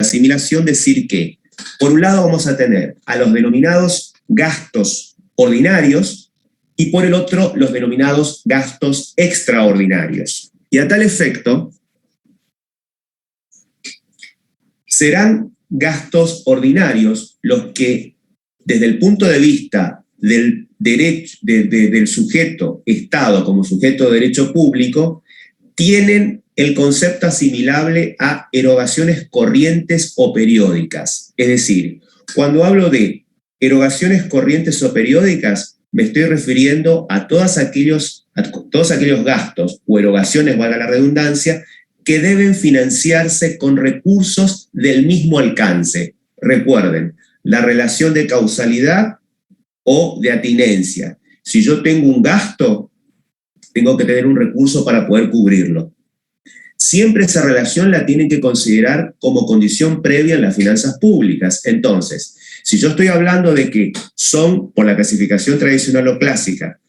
asimilación decir que, por un lado vamos a tener a los denominados gastos ordinarios y por el otro los denominados gastos extraordinarios. Y a tal efecto, serán gastos ordinarios los que, desde el punto de vista del derecho, del sujeto Estado como sujeto de derecho público, tienen el concepto asimilable a erogaciones corrientes o periódicas. Es decir, cuando hablo de erogaciones corrientes o periódicas, me estoy refiriendo a todos aquellos gastos o erogaciones, valga la redundancia, que deben financiarse con recursos del mismo alcance. Recuerden, la relación de causalidad o de atinencia. Si yo tengo un gasto, tengo que tener un recurso para poder cubrirlo. Siempre esa relación la tienen que considerar como condición previa en las finanzas públicas. Entonces, si yo estoy hablando de que son, por la clasificación tradicional o clásica,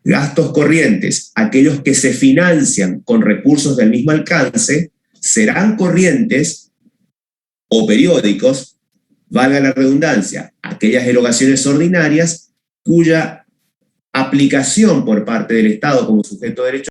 gastos corrientes, aquellos que se financian con recursos del mismo alcance, serán corrientes o periódicos, valga la redundancia, aquellas erogaciones ordinarias cuya aplicación por parte del Estado como sujeto de derecho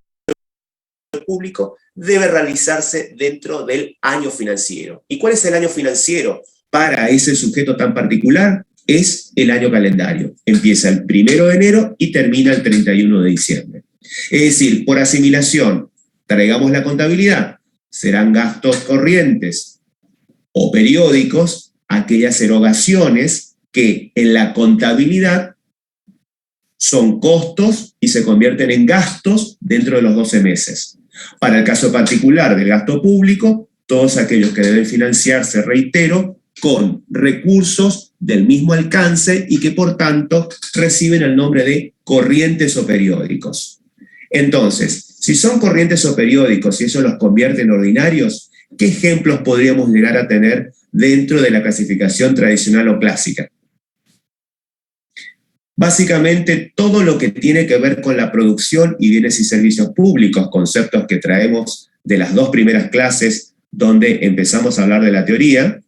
público debe realizarse dentro del año financiero. ¿Y cuál es el año financiero para ese sujeto tan particular? Es el año calendario. Empieza el 1 de enero y termina el 31 de diciembre. Es decir, por asimilación, traigamos la contabilidad, serán gastos corrientes o periódicos aquellas erogaciones que en la contabilidad son costos y se convierten en gastos dentro de los 12 meses. Para el caso particular del gasto público, todos aquellos que deben financiarse, reitero, con recursos del mismo alcance y que por tanto reciben el nombre de corrientes o periódicos. Entonces, si son corrientes o periódicos y eso los convierte en ordinarios, ¿qué ejemplos podríamos llegar a tener dentro de la clasificación tradicional o clásica? Básicamente todo lo que tiene que ver con la producción y bienes y servicios públicos, conceptos que traemos de las dos primeras clases donde empezamos a hablar de la teoría,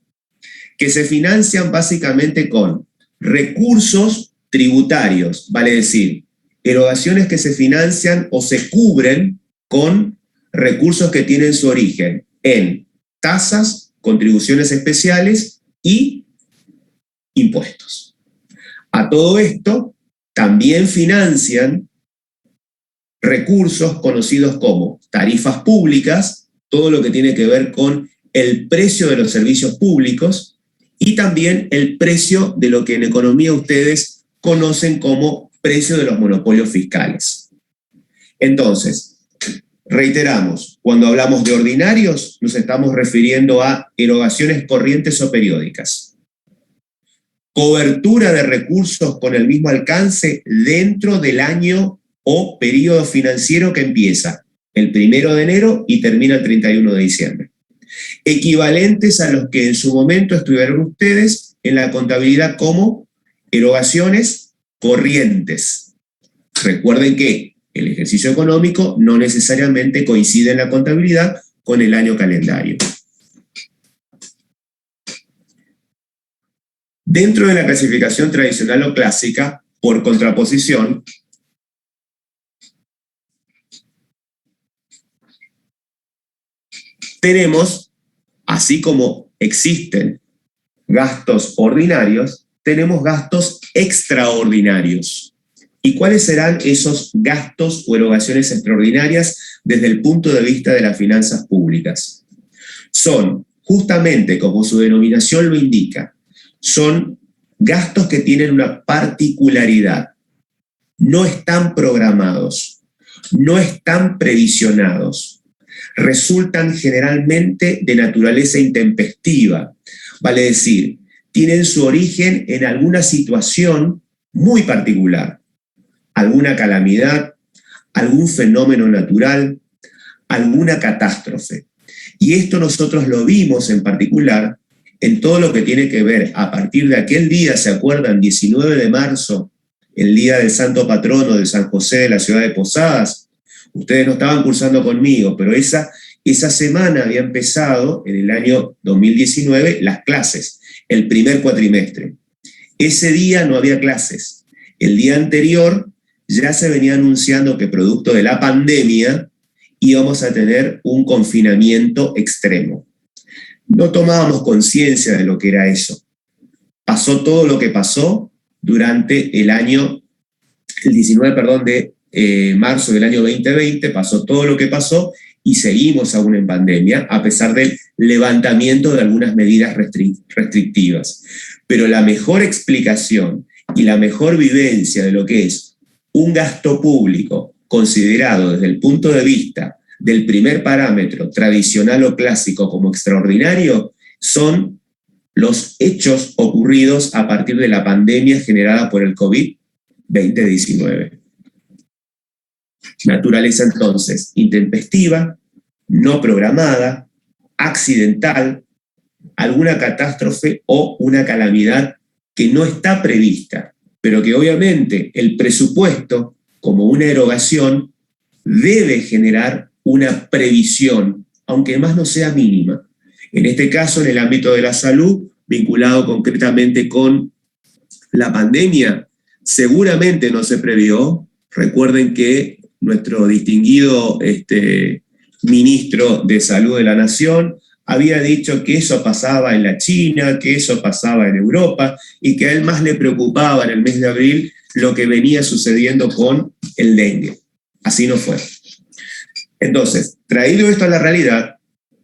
que se financian básicamente con recursos tributarios, vale decir, erogaciones que se financian o se cubren con recursos que tienen su origen en tasas, contribuciones especiales y impuestos. A todo esto también financian recursos conocidos como tarifas públicas, todo lo que tiene que ver con el precio de los servicios públicos y también el precio de lo que en economía ustedes conocen como precio de los monopolios fiscales. Entonces, reiteramos, cuando hablamos de ordinarios nos estamos refiriendo a erogaciones corrientes o periódicas. Cobertura de recursos con el mismo alcance dentro del año o periodo financiero que empieza el 1 de enero y termina el 31 de diciembre. Equivalentes a los que en su momento estudiaron ustedes en la contabilidad como erogaciones corrientes. Recuerden que el ejercicio económico no necesariamente coincide en la contabilidad con el año calendario. Dentro de la clasificación tradicional o clásica, por contraposición, tenemos, así como existen gastos ordinarios, tenemos gastos extraordinarios. ¿Y cuáles serán esos gastos o erogaciones extraordinarias desde el punto de vista de las finanzas públicas? Son, justamente como su denominación lo indica, son gastos que tienen una particularidad. No están programados, no están previsionados. Resultan generalmente de naturaleza intempestiva, vale decir, tienen su origen en alguna situación muy particular, alguna calamidad, algún fenómeno natural, alguna catástrofe. Y esto nosotros lo vimos en particular en todo lo que tiene que ver a partir de aquel día, ¿se acuerdan? 19 de marzo, el día del santo patrono de San José de la ciudad de Posadas. Ustedes no estaban cursando conmigo, pero esa esa semana había empezado, en el año 2019, las clases, el primer cuatrimestre. Ese día no había clases. El día anterior ya se venía anunciando que producto de la pandemia íbamos a tener un confinamiento extremo. No tomábamos conciencia de lo que era eso. Pasó todo lo que pasó durante el 19, de marzo del año 2020, pasó todo lo que pasó y seguimos aún en pandemia, a pesar del levantamiento de algunas medidas restrictivas. Pero la mejor explicación y la mejor vivencia de lo que es un gasto público considerado desde el punto de vista del primer parámetro tradicional o clásico como extraordinario son los hechos ocurridos a partir de la pandemia generada por el COVID-19. Naturaleza entonces intempestiva, no programada, accidental, alguna catástrofe o una calamidad que no está prevista, pero que obviamente el presupuesto, como una erogación, debe generar una previsión, aunque más no sea mínima. En este caso, en el ámbito de la salud, vinculado concretamente con la pandemia, seguramente no se previó. Recuerden que nuestro distinguido ministro de Salud de la Nación había dicho que eso pasaba en la China, que eso pasaba en Europa, y que a él más le preocupaba en el mes de abril lo que venía sucediendo con el dengue. Así no fue. Entonces, traído esto a la realidad,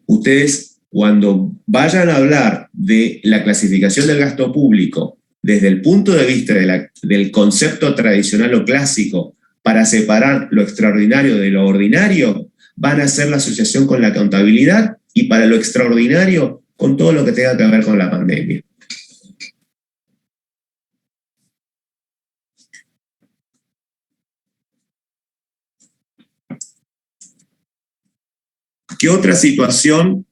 ustedes cuando vayan a hablar de la clasificación del gasto público desde el punto de vista del concepto tradicional o clásico para separar lo extraordinario de lo ordinario, van a hacer la asociación con la contabilidad y para lo extraordinario con todo lo que tenga que ver con la pandemia. ¿Qué otra situación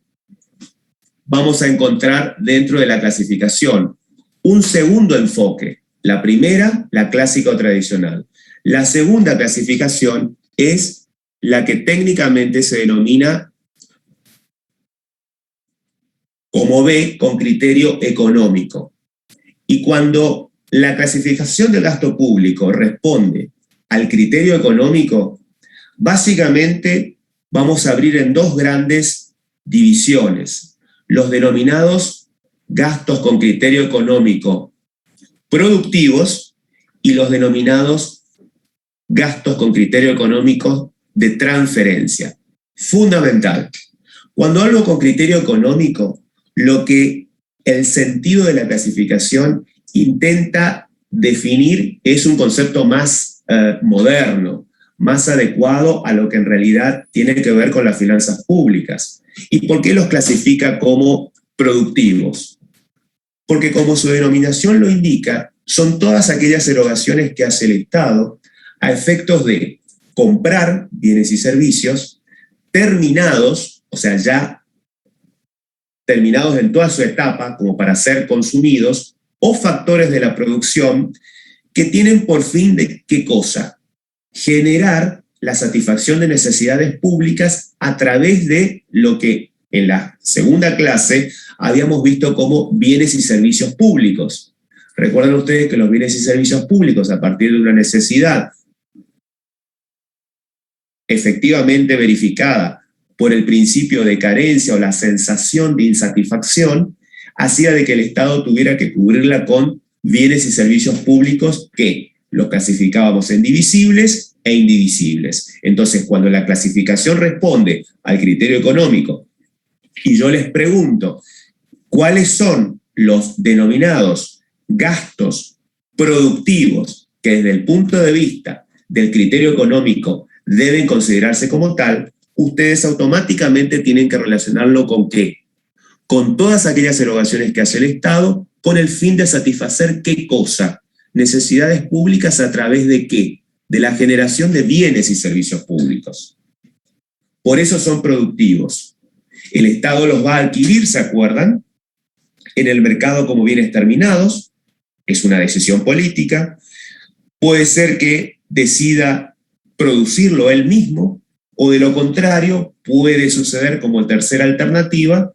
vamos a encontrar dentro de la clasificación? Un segundo enfoque. La primera, la clásica o tradicional. La segunda clasificación es la que técnicamente se denomina como B con criterio económico. Y cuando la clasificación del gasto público responde al criterio económico, básicamente vamos a abrir en dos grandes divisiones. Los denominados gastos con criterio económico productivos y los denominados gastos con criterio económico de transferencia. Fundamental. Cuando hablo con criterio económico, lo que el sentido de la clasificación intenta definir es un concepto más moderno, más adecuado a lo que en realidad tiene que ver con las finanzas públicas. ¿Y por qué los clasifica como productivos? Porque como su denominación lo indica, son todas aquellas erogaciones que hace el Estado a efectos de comprar bienes y servicios terminados, o sea, ya terminados en toda su etapa como para ser consumidos, o factores de la producción que tienen por fin de ¿qué cosa? Generar la satisfacción de necesidades públicas a través de lo que en la segunda clase habíamos visto como bienes y servicios públicos. Recuerdan ustedes que los bienes y servicios públicos, a partir de una necesidad efectivamente verificada por el principio de carencia o la sensación de insatisfacción, hacía de que el Estado tuviera que cubrirla con bienes y servicios públicos que los clasificábamos en divisibles e indivisibles. Entonces, cuando la clasificación responde al criterio económico y yo les pregunto cuáles son los denominados gastos productivos que desde el punto de vista del criterio económico deben considerarse como tal, ustedes automáticamente tienen que relacionarlo con ¿qué? Con todas aquellas erogaciones que hace el Estado con el fin de satisfacer ¿qué cosa? Necesidades públicas a través de ¿qué? De la generación de bienes y servicios públicos. Por eso son productivos. El Estado los va a adquirir, ¿se acuerdan? En el mercado como bienes terminados, es una decisión política. Puede ser que decida producirlo él mismo o de lo contrario, puede suceder como tercera alternativa,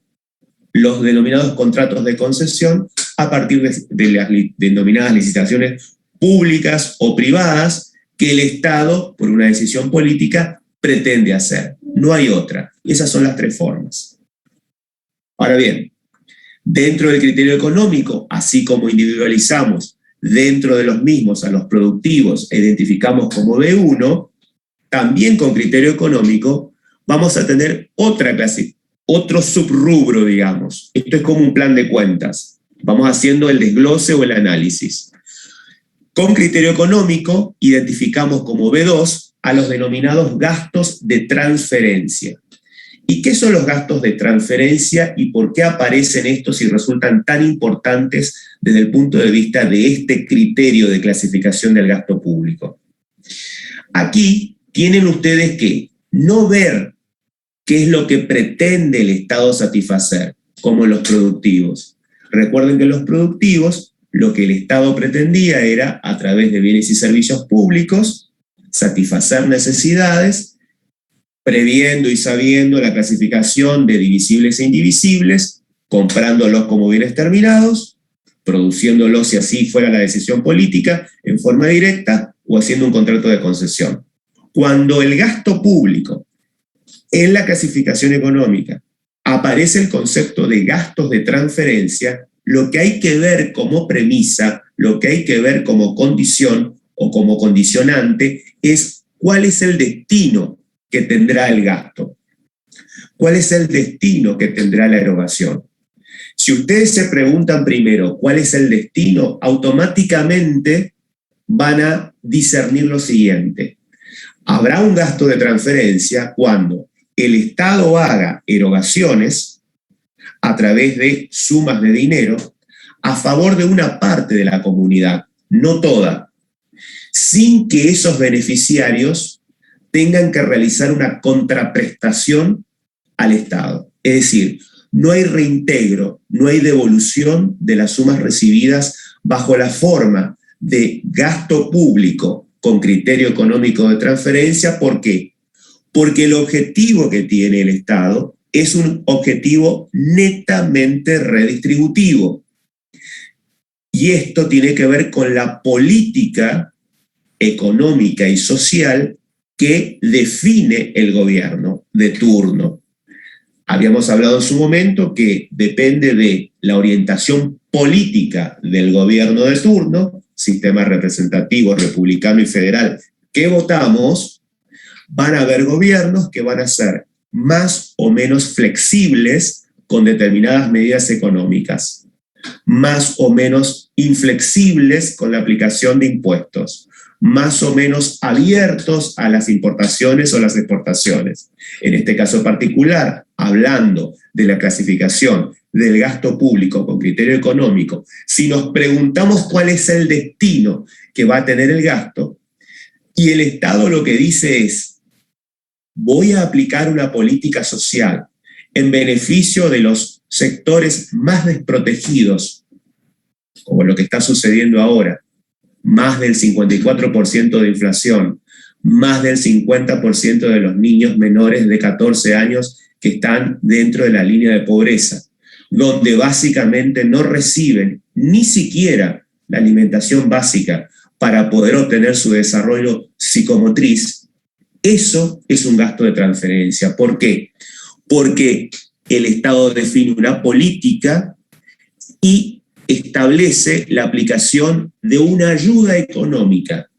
los denominados contratos de concesión a partir de las denominadas licitaciones públicas o privadas que el Estado, por una decisión política, pretende hacer. No hay otra. Esas son las tres formas. Ahora bien, dentro del criterio económico, así como individualizamos dentro de los mismos a los productivos e identificamos como B1, también con criterio económico vamos a tener otra clase, otro subrubro, digamos. Esto es como un plan de cuentas. Vamos haciendo el desglose o el análisis. Con criterio económico identificamos como B2 a los denominados gastos de transferencia. ¿Y qué son los gastos de transferencia y por qué aparecen estos y resultan tan importantes desde el punto de vista de este criterio de clasificación del gasto público? Aquí tienen ustedes que no ver qué es lo que pretende el Estado satisfacer, como los productivos. Recuerden que los productivos, lo que el Estado pretendía era, a través de bienes y servicios públicos, satisfacer necesidades, previendo y sabiendo la clasificación de divisibles e indivisibles, comprándolos como bienes terminados, produciéndolos si así fuera la decisión política, en forma directa, o haciendo un contrato de concesión. Cuando el gasto público en la clasificación económica aparece el concepto de gastos de transferencia, lo que hay que ver como premisa, lo que hay que ver como condición o como condicionante es cuál es el destino que tendrá el gasto. ¿Cuál es el destino que tendrá la erogación? Si ustedes se preguntan primero cuál es el destino, automáticamente van a discernir lo siguiente. Habrá un gasto de transferencia cuando el Estado haga erogaciones a través de sumas de dinero a favor de una parte de la comunidad, no toda, sin que esos beneficiarios tengan que realizar una contraprestación al Estado. Es decir, no hay reintegro, no hay devolución de las sumas recibidas bajo la forma de gasto público con criterio económico de transferencia. ¿Por qué? Porque el objetivo que tiene el Estado es un objetivo netamente redistributivo. Y esto tiene que ver con la política económica y social que define el gobierno de turno. Habíamos hablado en su momento que depende de la orientación política del gobierno de turno, sistema representativo, republicano y federal, que votamos, van a haber gobiernos que van a ser más o menos flexibles con determinadas medidas económicas, más o menos inflexibles con la aplicación de impuestos, más o menos abiertos a las importaciones o las exportaciones. En este caso particular, hablando de la clasificación del gasto público con criterio económico, si nos preguntamos cuál es el destino que va a tener el gasto, y el Estado lo que dice es, voy a aplicar una política social en beneficio de los sectores más desprotegidos, como lo que está sucediendo ahora, más del 54% de inflación, más del 50% de los niños menores de 14 años que están dentro de la línea de pobreza, donde básicamente no reciben ni siquiera la alimentación básica para poder obtener su desarrollo psicomotriz. Eso es un gasto de transferencia. ¿Por qué? Porque el Estado define una política y establece la aplicación de una ayuda económica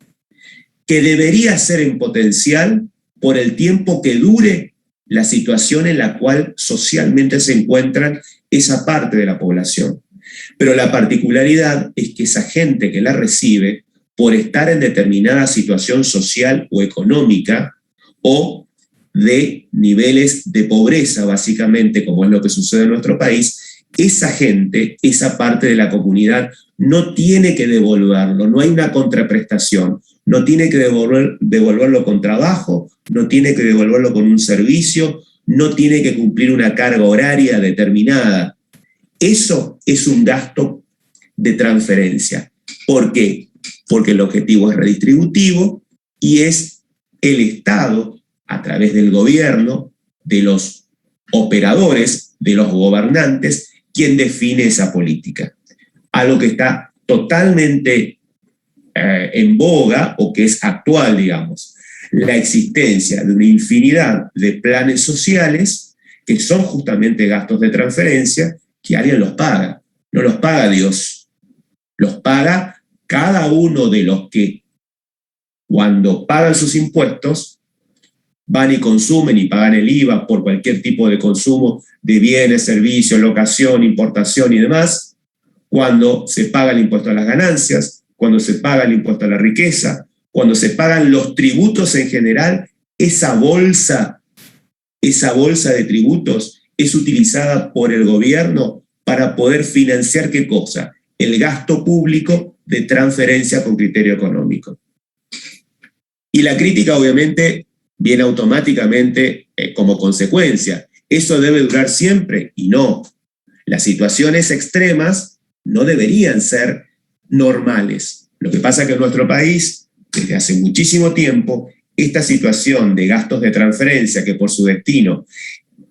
que debería ser en potencial por el tiempo que dure la situación en la cual socialmente se encuentra esa parte de la población. Pero la particularidad es que esa gente que la recibe, por estar en determinada situación social o económica o de niveles de pobreza, básicamente, como es lo que sucede en nuestro país, esa gente, esa parte de la comunidad, no tiene que devolverlo, no hay una contraprestación, no tiene que devolverlo con trabajo, no tiene que devolverlo con un servicio, no tiene que cumplir una carga horaria determinada. Eso es un gasto de transferencia. ¿Por qué? Porque el objetivo es redistributivo y es el Estado, a través del gobierno, de los operadores, de los gobernantes, quien define esa política. Algo que está totalmente en boga o que es actual, digamos. La existencia de una infinidad de planes sociales que son justamente gastos de transferencia que alguien los paga. No los paga Dios, los paga cada uno de los que cuando pagan sus impuestos van y consumen y pagan el IVA por cualquier tipo de consumo de bienes, servicios, locación, importación y demás, cuando se paga el impuesto a las ganancias, cuando se paga el impuesto a la riqueza, cuando se pagan los tributos en general, esa bolsa de tributos es utilizada por el gobierno para poder financiar ¿qué cosa? El gasto público de transferencia con criterio económico. Y la crítica obviamente viene automáticamente como consecuencia. ¿Eso debe durar siempre? Y no. Las situaciones extremas no deberían ser normales. Lo que pasa es que en nuestro país, desde hace muchísimo tiempo, esta situación de gastos de transferencia que por su destino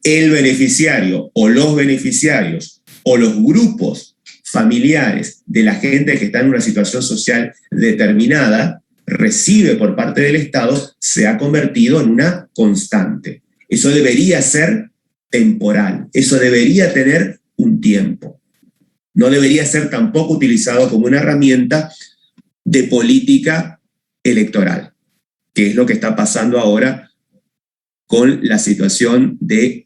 el beneficiario o los beneficiarios o los grupos familiares de la gente que está en una situación social determinada recibe por parte del Estado se ha convertido en una constante. Eso debería ser temporal, eso debería tener un tiempo. No debería ser tampoco utilizado como una herramienta de política electoral, que es lo que está pasando ahora con la situación de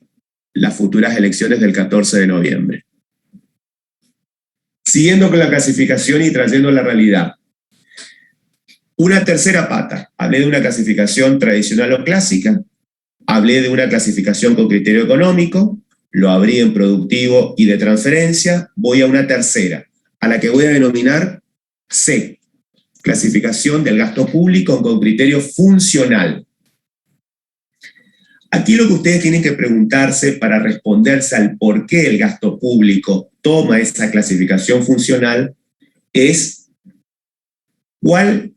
las futuras elecciones del 14 de noviembre. Siguiendo con la clasificación y trayendo la realidad. Una tercera pata. Hablé de una clasificación tradicional o clásica, hablé de una clasificación con criterio económico, lo abrí en productivo y de transferencia, voy a una tercera, a la que voy a denominar C, clasificación del gasto público con criterio funcional. Aquí lo que ustedes tienen que preguntarse para responderse al por qué el gasto público toma esa clasificación funcional es cuál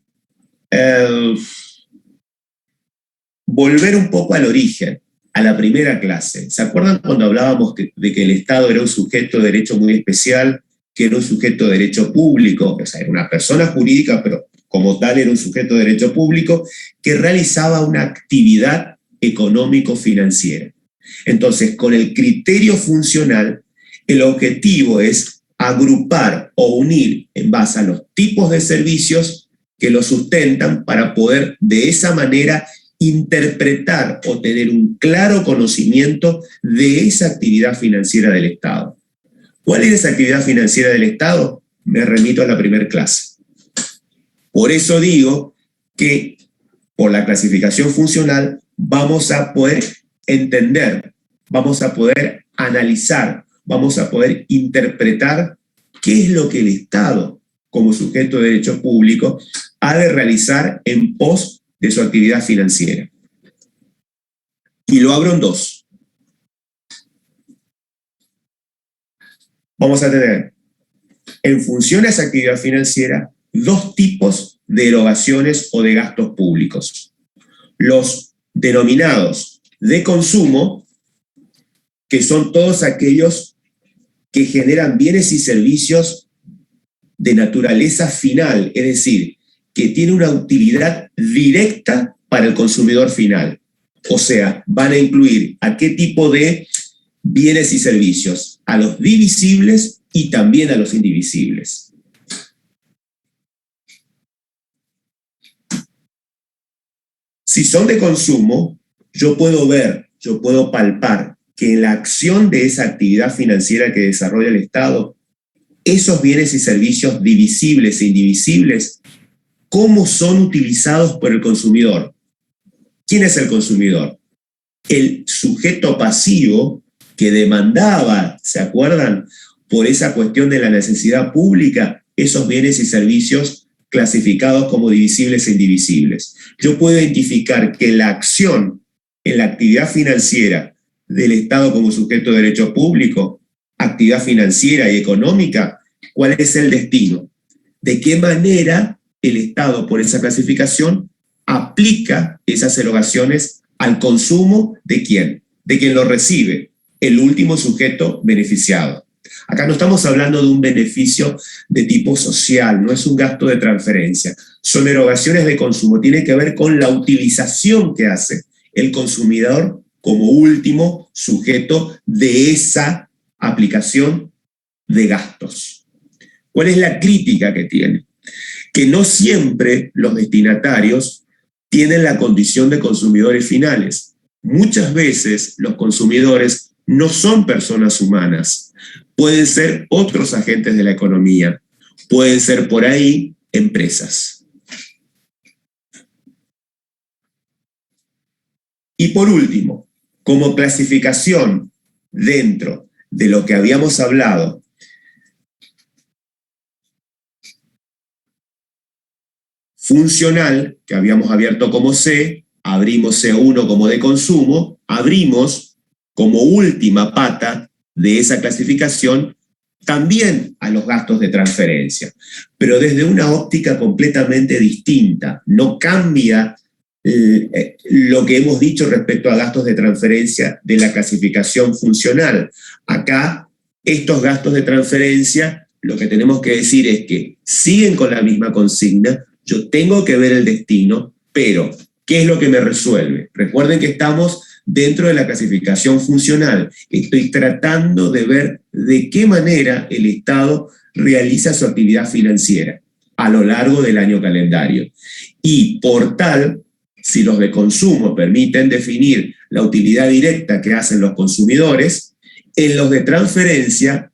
volver un poco al origen, a la primera clase. ¿Se acuerdan cuando hablábamos de que el Estado era un sujeto de derecho muy especial, que era un sujeto de derecho público? O sea, era una persona jurídica, pero como tal era un sujeto de derecho público que realizaba una actividad económico-financiera. Entonces, con el criterio funcional, el objetivo es agrupar o unir en base a los tipos de servicios que lo sustentan para poder de esa manera interpretar o tener un claro conocimiento de esa actividad financiera del Estado. ¿Cuál es esa actividad financiera del Estado? Me remito a la primera clase. Por eso digo que por la clasificación funcional vamos a poder entender, vamos a poder analizar, vamos a poder interpretar qué es lo que el Estado, como sujeto de derecho público, ha de realizar en pos de su actividad financiera. Y lo abro en dos. Vamos a tener, en función a esa actividad financiera, dos tipos de erogaciones o de gastos públicos. Los denominados de consumo, que son todos aquellos que generan bienes y servicios de naturaleza final, es decir, que tiene una utilidad directa para el consumidor final. O sea, van a incluir a qué tipo de bienes y servicios, a los divisibles y también a los indivisibles. Si son de consumo, yo puedo ver, yo puedo palpar que en la acción de esa actividad financiera que desarrolla el Estado, esos bienes y servicios divisibles e indivisibles, ¿cómo son utilizados por el consumidor? ¿Quién es el consumidor? El sujeto pasivo que demandaba, ¿se acuerdan? Por esa cuestión de la necesidad pública, esos bienes y servicios clasificados como divisibles e indivisibles. Yo puedo identificar que la acción en la actividad financiera del Estado como sujeto de derecho público, actividad financiera y económica, ¿cuál es el destino? ¿De qué manera el Estado, por esa clasificación, aplica esas erogaciones al consumo ¿de quién? De quien lo recibe, el último sujeto beneficiado. Acá no estamos hablando de un beneficio de tipo social, no es un gasto de transferencia, son erogaciones de consumo, tiene que ver con la utilización que hace el consumidor como último sujeto de esa aplicación de gastos. ¿Cuál es la crítica que tiene? Que no siempre los destinatarios tienen la condición de consumidores finales. Muchas veces los consumidores no son personas humanas, pueden ser otros agentes de la economía, pueden ser por ahí empresas. Y por último, como clasificación dentro de lo que habíamos hablado, funcional, que habíamos abierto como C, abrimos C1 como de consumo, abrimos como última pata de esa clasificación también a los gastos de transferencia, pero desde una óptica completamente distinta. No cambia lo que hemos dicho respecto a gastos de transferencia de la clasificación funcional. Acá, estos gastos de transferencia, lo que tenemos que decir es que siguen con la misma consigna. Yo tengo que ver el destino, pero ¿qué es lo que me resuelve? Recuerden que estamos dentro de la clasificación funcional. Estoy tratando de ver de qué manera el Estado realiza su actividad financiera a lo largo del año calendario. Y por tal, si los de consumo permiten definir la utilidad directa que hacen los consumidores, en los de transferencia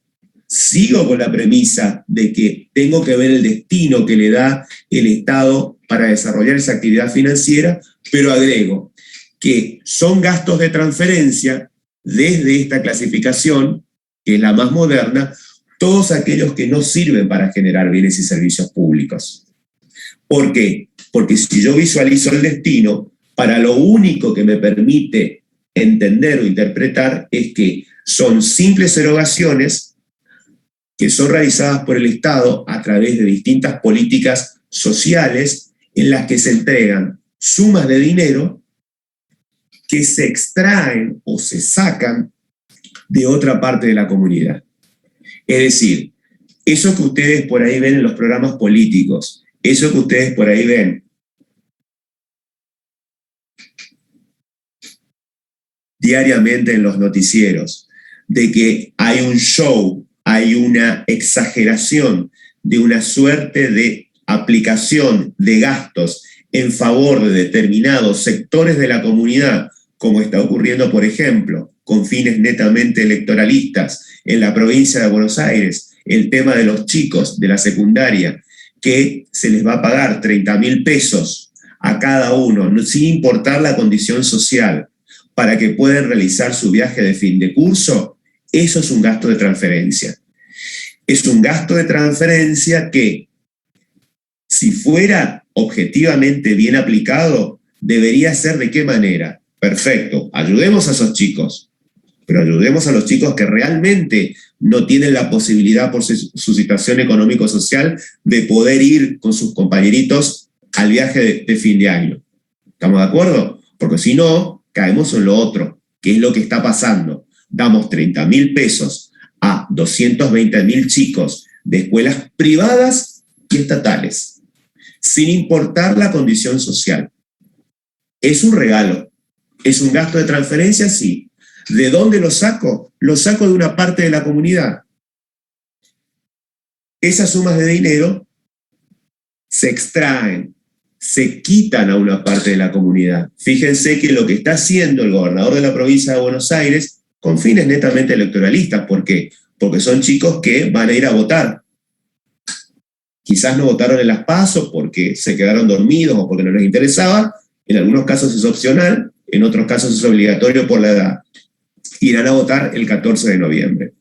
sigo con la premisa de que tengo que ver el destino que le da el Estado para desarrollar esa actividad financiera, pero agrego que son gastos de transferencia desde esta clasificación, que es la más moderna, todos aquellos que no sirven para generar bienes y servicios públicos. ¿Por qué? Porque si yo visualizo el destino, para lo único que me permite entender o interpretar es que son simples erogaciones que son realizadas por el Estado a través de distintas políticas sociales en las que se entregan sumas de dinero que se extraen o se sacan de otra parte de la comunidad. Es decir, eso que ustedes por ahí ven en los programas políticos, eso que ustedes por ahí ven diariamente en los noticieros, de que hay un show, hay una exageración de una suerte de aplicación de gastos en favor de determinados sectores de la comunidad, como está ocurriendo, por ejemplo, con fines netamente electoralistas en la provincia de Buenos Aires, el tema de los chicos de la secundaria, que se les va a pagar 30.000 pesos a cada uno, sin importar la condición social, para que puedan realizar su viaje de fin de curso. Eso es un gasto de transferencia. Es un gasto de transferencia que, si fuera objetivamente bien aplicado, debería ser ¿de qué manera? Perfecto, ayudemos a esos chicos, pero ayudemos a los chicos que realmente no tienen la posibilidad por su situación económico-social de poder ir con sus compañeritos al viaje de fin de año. ¿Estamos de acuerdo? Porque si no, caemos en lo otro, que es lo que está pasando. Damos 30.000 pesos a 220.000 chicos de escuelas privadas y estatales, sin importar la condición social. Es un regalo, es un gasto de transferencia, sí. ¿De dónde lo saco? Lo saco de una parte de la comunidad. Esas sumas de dinero se extraen, se quitan a una parte de la comunidad. Fíjense que lo que está haciendo el gobernador de la provincia de Buenos Aires, con fines netamente electoralistas. ¿Por qué? Porque son chicos que van a ir a votar. Quizás no votaron en las PASO porque se quedaron dormidos o porque no les interesaba. En algunos casos es opcional, en otros casos es obligatorio por la edad. Irán a votar el 14 de noviembre.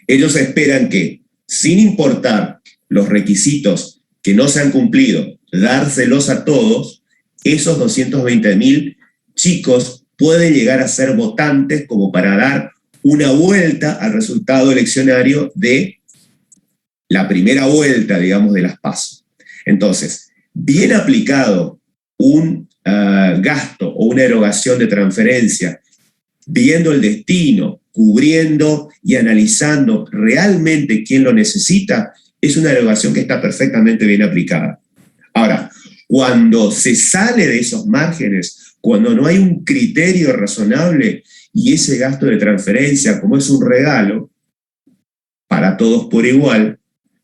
Ellos esperan que, sin importar los requisitos que no se han cumplido, dárselos a todos, esos 220.000 chicos pueden llegar a ser votantes como para dar una vuelta al resultado eleccionario de la primera vuelta, digamos, de las PASO. Entonces, bien aplicado un gasto o una erogación de transferencia, viendo el destino, cubriendo y analizando realmente quién lo necesita, es una erogación que está perfectamente bien aplicada. Ahora, cuando se sale de esos márgenes, cuando no hay un criterio razonable y ese gasto de transferencia, como es un regalo para todos por igual,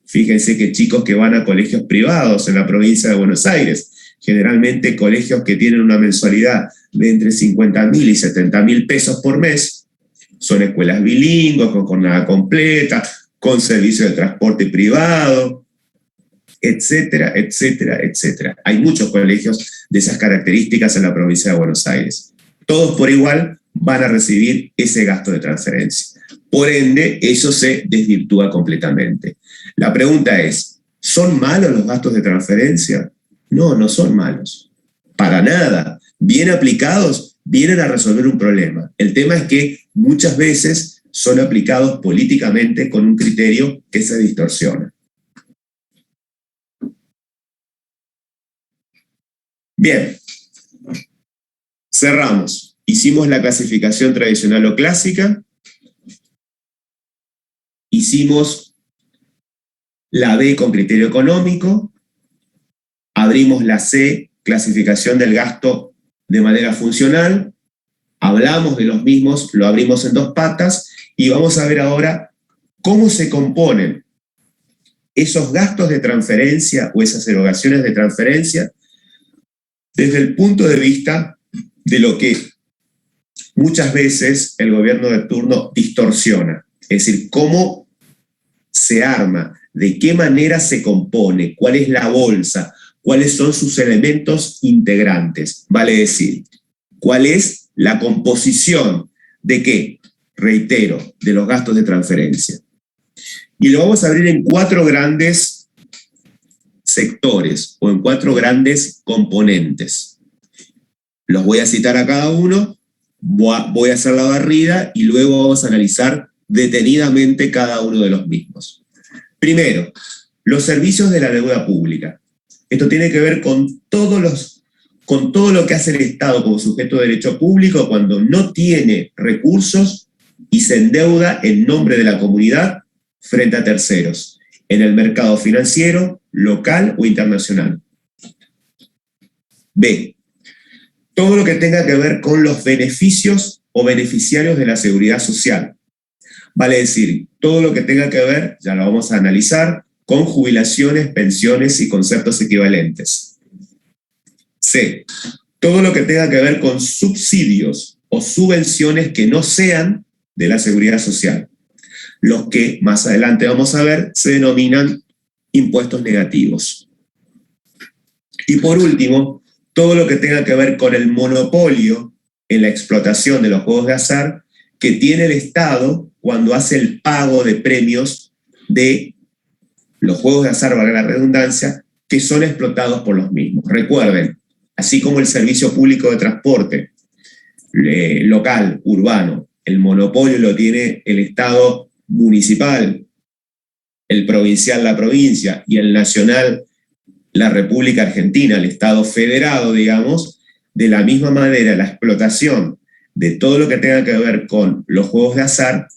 fíjense que chicos que van a colegios privados en la provincia de Buenos Aires, generalmente colegios que tienen una mensualidad de entre 50.000 y 70.000 pesos por mes, son escuelas bilingües, con jornada completa, con servicio de transporte privado, etcétera, etcétera, etcétera. Hay muchos colegios de esas características en la provincia de Buenos Aires. Todos por igual van a recibir ese gasto de transferencia. Por ende, eso se desvirtúa completamente. La pregunta es, ¿son malos los gastos de transferencia? No, no son malos. Para nada. Bien aplicados, vienen a resolver un problema. El tema es que muchas veces son aplicados políticamente con un criterio que se distorsiona. Bien, cerramos. Hicimos la clasificación tradicional o clásica, hicimos la B con criterio económico, abrimos la C, clasificación del gasto de manera funcional, hablamos de los mismos, lo abrimos en dos patas y vamos a ver ahora cómo se componen esos gastos de transferencia o esas erogaciones de transferencia desde el punto de vista de lo que muchas veces el gobierno de turno distorsiona. Es decir, cómo se arma, de qué manera se compone, cuál es la bolsa, cuáles son sus elementos integrantes. Vale decir, cuál es la composición de qué, reitero, de los gastos de transferencia. Y lo vamos a abrir en 4 grandes sectores o en 4 grandes componentes. Los voy a citar a cada uno, voy a hacer la barrida y luego vamos a analizar detenidamente cada uno de los mismos. Primero, los servicios de la deuda pública. Esto tiene que ver con todo lo que hace el Estado como sujeto de derecho público cuando no tiene recursos y se endeuda en nombre de la comunidad frente a terceros, en el mercado financiero, local o internacional. B, todo lo que tenga que ver con los beneficios o beneficiarios de la seguridad social. Vale decir, todo lo que tenga que ver, ya lo vamos a analizar, con jubilaciones, pensiones y conceptos equivalentes. C, todo lo que tenga que ver con subsidios o subvenciones que no sean de la seguridad social. Los que más adelante vamos a ver se denominan impuestos negativos. Y por último, todo lo que tenga que ver con el monopolio en la explotación de los juegos de azar que tiene el Estado cuando hace el pago de premios de los juegos de azar, valga la redundancia, que son explotados por los mismos. Recuerden, así como el servicio público de transporte local, urbano, el monopolio lo tiene el Estado municipal, el provincial la provincia y el nacional la República Argentina, el Estado federado, digamos, de la misma manera la explotación de todo lo que tenga que ver con los juegos de azar,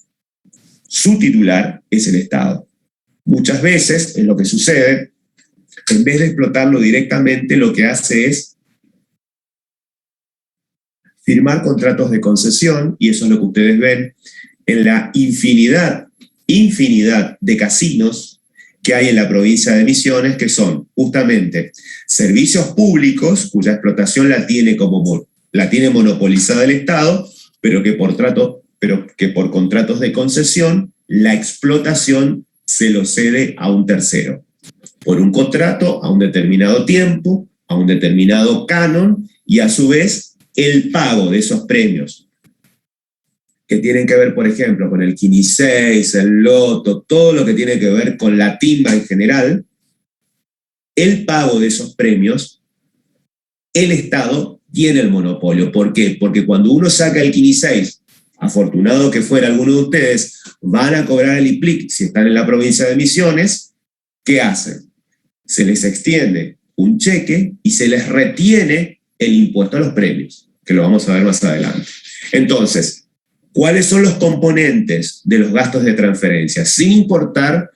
su titular es el Estado. Muchas veces, es lo que sucede, en vez de explotarlo directamente, lo que hace es firmar contratos de concesión, y eso es lo que ustedes ven en la infinidad de casinos que hay en la provincia de Misiones, que son justamente servicios públicos cuya explotación la tiene monopolizada el Estado, pero que por contratos de concesión la explotación se lo cede a un tercero, por un contrato a un determinado tiempo, a un determinado canon, y a su vez el pago de esos premios que tienen que ver, por ejemplo, con el Quini 6, el Loto, todo lo que tiene que ver con la timba en general, el pago de esos premios, el Estado tiene el monopolio. ¿Por qué? Porque cuando uno saca el Quini 6, afortunado que fuera alguno de ustedes, van a cobrar el IPLIC si están en la provincia de Misiones, ¿qué hacen? Se les extiende un cheque y se les retiene el impuesto a los premios, que lo vamos a ver más adelante. Entonces, ¿cuáles son los componentes de los gastos de transferencia? Sin importar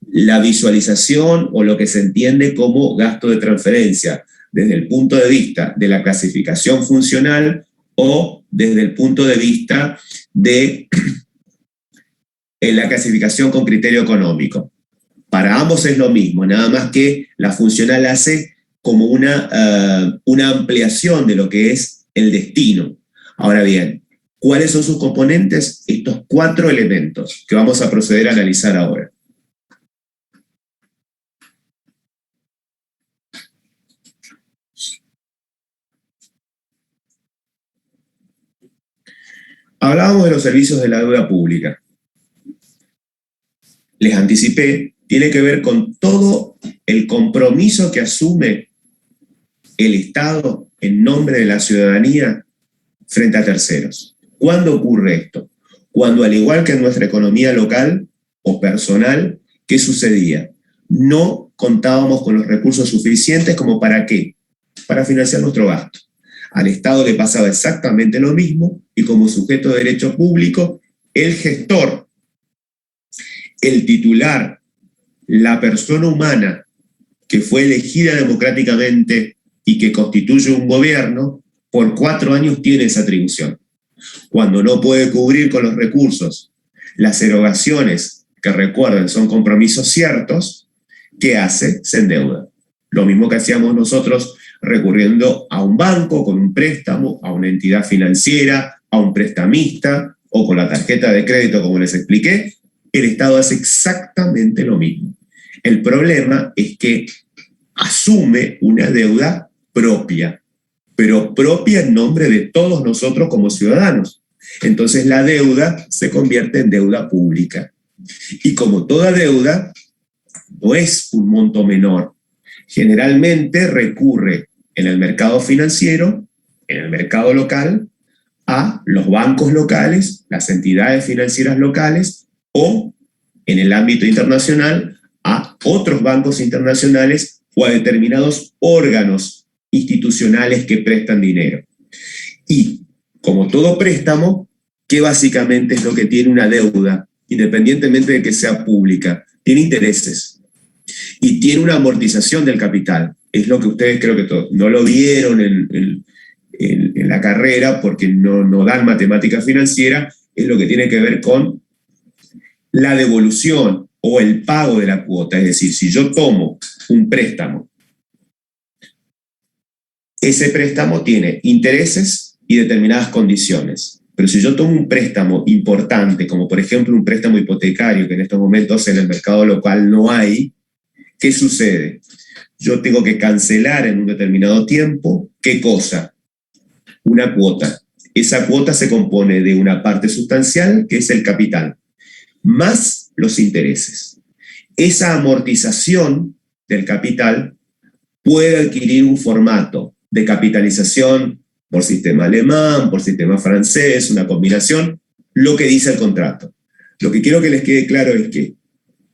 la visualización o lo que se entiende como gasto de transferencia, desde el punto de vista de la clasificación funcional o desde el punto de vista de la clasificación con criterio económico. Para ambos es lo mismo, nada más que la funcional hace como una ampliación de lo que es el destino. Ahora bien, ¿cuáles son sus componentes? Estos 4 elementos que vamos a proceder a analizar ahora. Hablábamos de los servicios de la deuda pública. Les anticipé, tiene que ver con todo el compromiso que asume el Estado en nombre de la ciudadanía frente a terceros. ¿Cuándo ocurre esto? Cuando, al igual que en nuestra economía local o personal, ¿qué sucedía? No contábamos con los recursos suficientes como para ¿qué? Para financiar nuestro gasto. Al Estado le pasaba exactamente lo mismo y como sujeto de derecho público, el gestor, el titular, la persona humana que fue elegida democráticamente y que constituye un gobierno, por 4 años tiene esa atribución. Cuando no puede cubrir con los recursos las erogaciones, que recuerden son compromisos ciertos, ¿qué hace? Se endeuda. Lo mismo que hacíamos nosotros recurriendo a un banco con un préstamo, a una entidad financiera, a un prestamista o con la tarjeta de crédito, como les expliqué, el Estado hace exactamente lo mismo. El problema es que asume una deuda propia, pero propia en nombre de todos nosotros como ciudadanos. Entonces la deuda se convierte en deuda pública. Y como toda deuda, no es un monto menor. Generalmente recurre en el mercado financiero, en el mercado local, a los bancos locales, las entidades financieras locales o, en el ámbito internacional, a otros bancos internacionales o a determinados órganos institucionales que prestan dinero. Y, como todo préstamo, ¿qué básicamente es lo que tiene una deuda, independientemente de que sea pública? Tiene intereses y tiene una amortización del capital. Es lo que ustedes creo que no lo vieron en la carrera porque no dan matemática financiera, es lo que tiene que ver con la devolución o el pago de la cuota. Es decir, si yo tomo un préstamo, ese préstamo tiene intereses y determinadas condiciones. Pero si yo tomo un préstamo importante, como por ejemplo un préstamo hipotecario, que en estos momentos en el mercado local no hay, ¿qué sucede? Yo tengo que cancelar en un determinado tiempo, ¿qué cosa? Una cuota. Esa cuota se compone de una parte sustancial, que es el capital, más los intereses. Esa amortización del capital puede adquirir un formato de capitalización por sistema alemán, por sistema francés, una combinación, lo que dice el contrato. Lo que quiero que les quede claro es que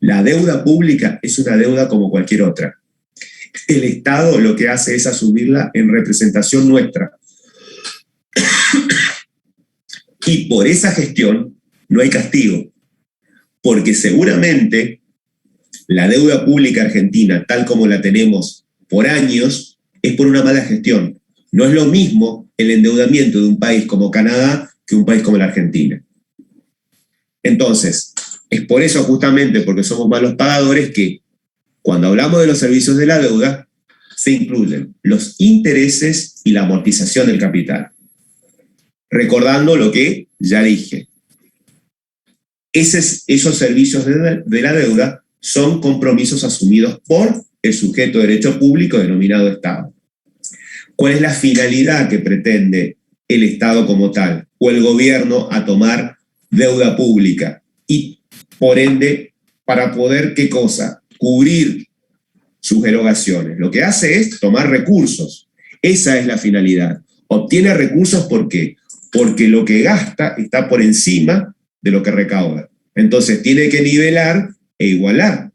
la deuda pública es una deuda como cualquier otra. El Estado lo que hace es asumirla en representación nuestra. Y por esa gestión no hay castigo, porque seguramente la deuda pública argentina, tal como la tenemos por años, es por una mala gestión. No es lo mismo el endeudamiento de un país como Canadá que un país como la Argentina. Entonces, es por eso justamente porque somos malos pagadores que cuando hablamos de los servicios de la deuda se incluyen los intereses y la amortización del capital. Recordando lo que ya dije. Esos servicios de la deuda son compromisos asumidos por el sujeto de derecho público denominado Estado. ¿Cuál es la finalidad que pretende el Estado como tal o el gobierno a tomar deuda pública? Y por ende, para poder, ¿qué cosa? Cubrir sus erogaciones. Lo que hace es tomar recursos. Esa es la finalidad. Obtiene recursos, ¿por qué? Porque lo que gasta está por encima de lo que recauda. Entonces tiene que nivelar e igualar.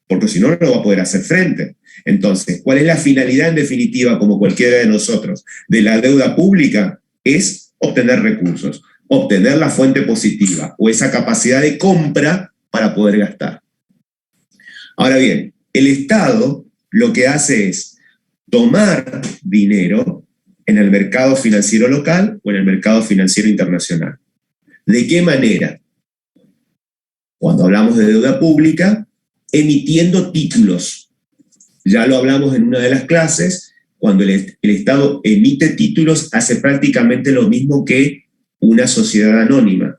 porque si no, no va a poder hacer frente. Entonces, ¿cuál es la finalidad en definitiva, como cualquiera de nosotros, de la deuda pública? Es obtener recursos, obtener la fuente positiva o esa capacidad de compra para poder gastar. Ahora bien, el Estado lo que hace es tomar dinero en el mercado financiero local o en el mercado financiero internacional. ¿De qué manera? Cuando hablamos de deuda pública, emitiendo títulos. Ya lo hablamos en una de las clases, cuando el Estado emite títulos, hace prácticamente lo mismo que una sociedad anónima,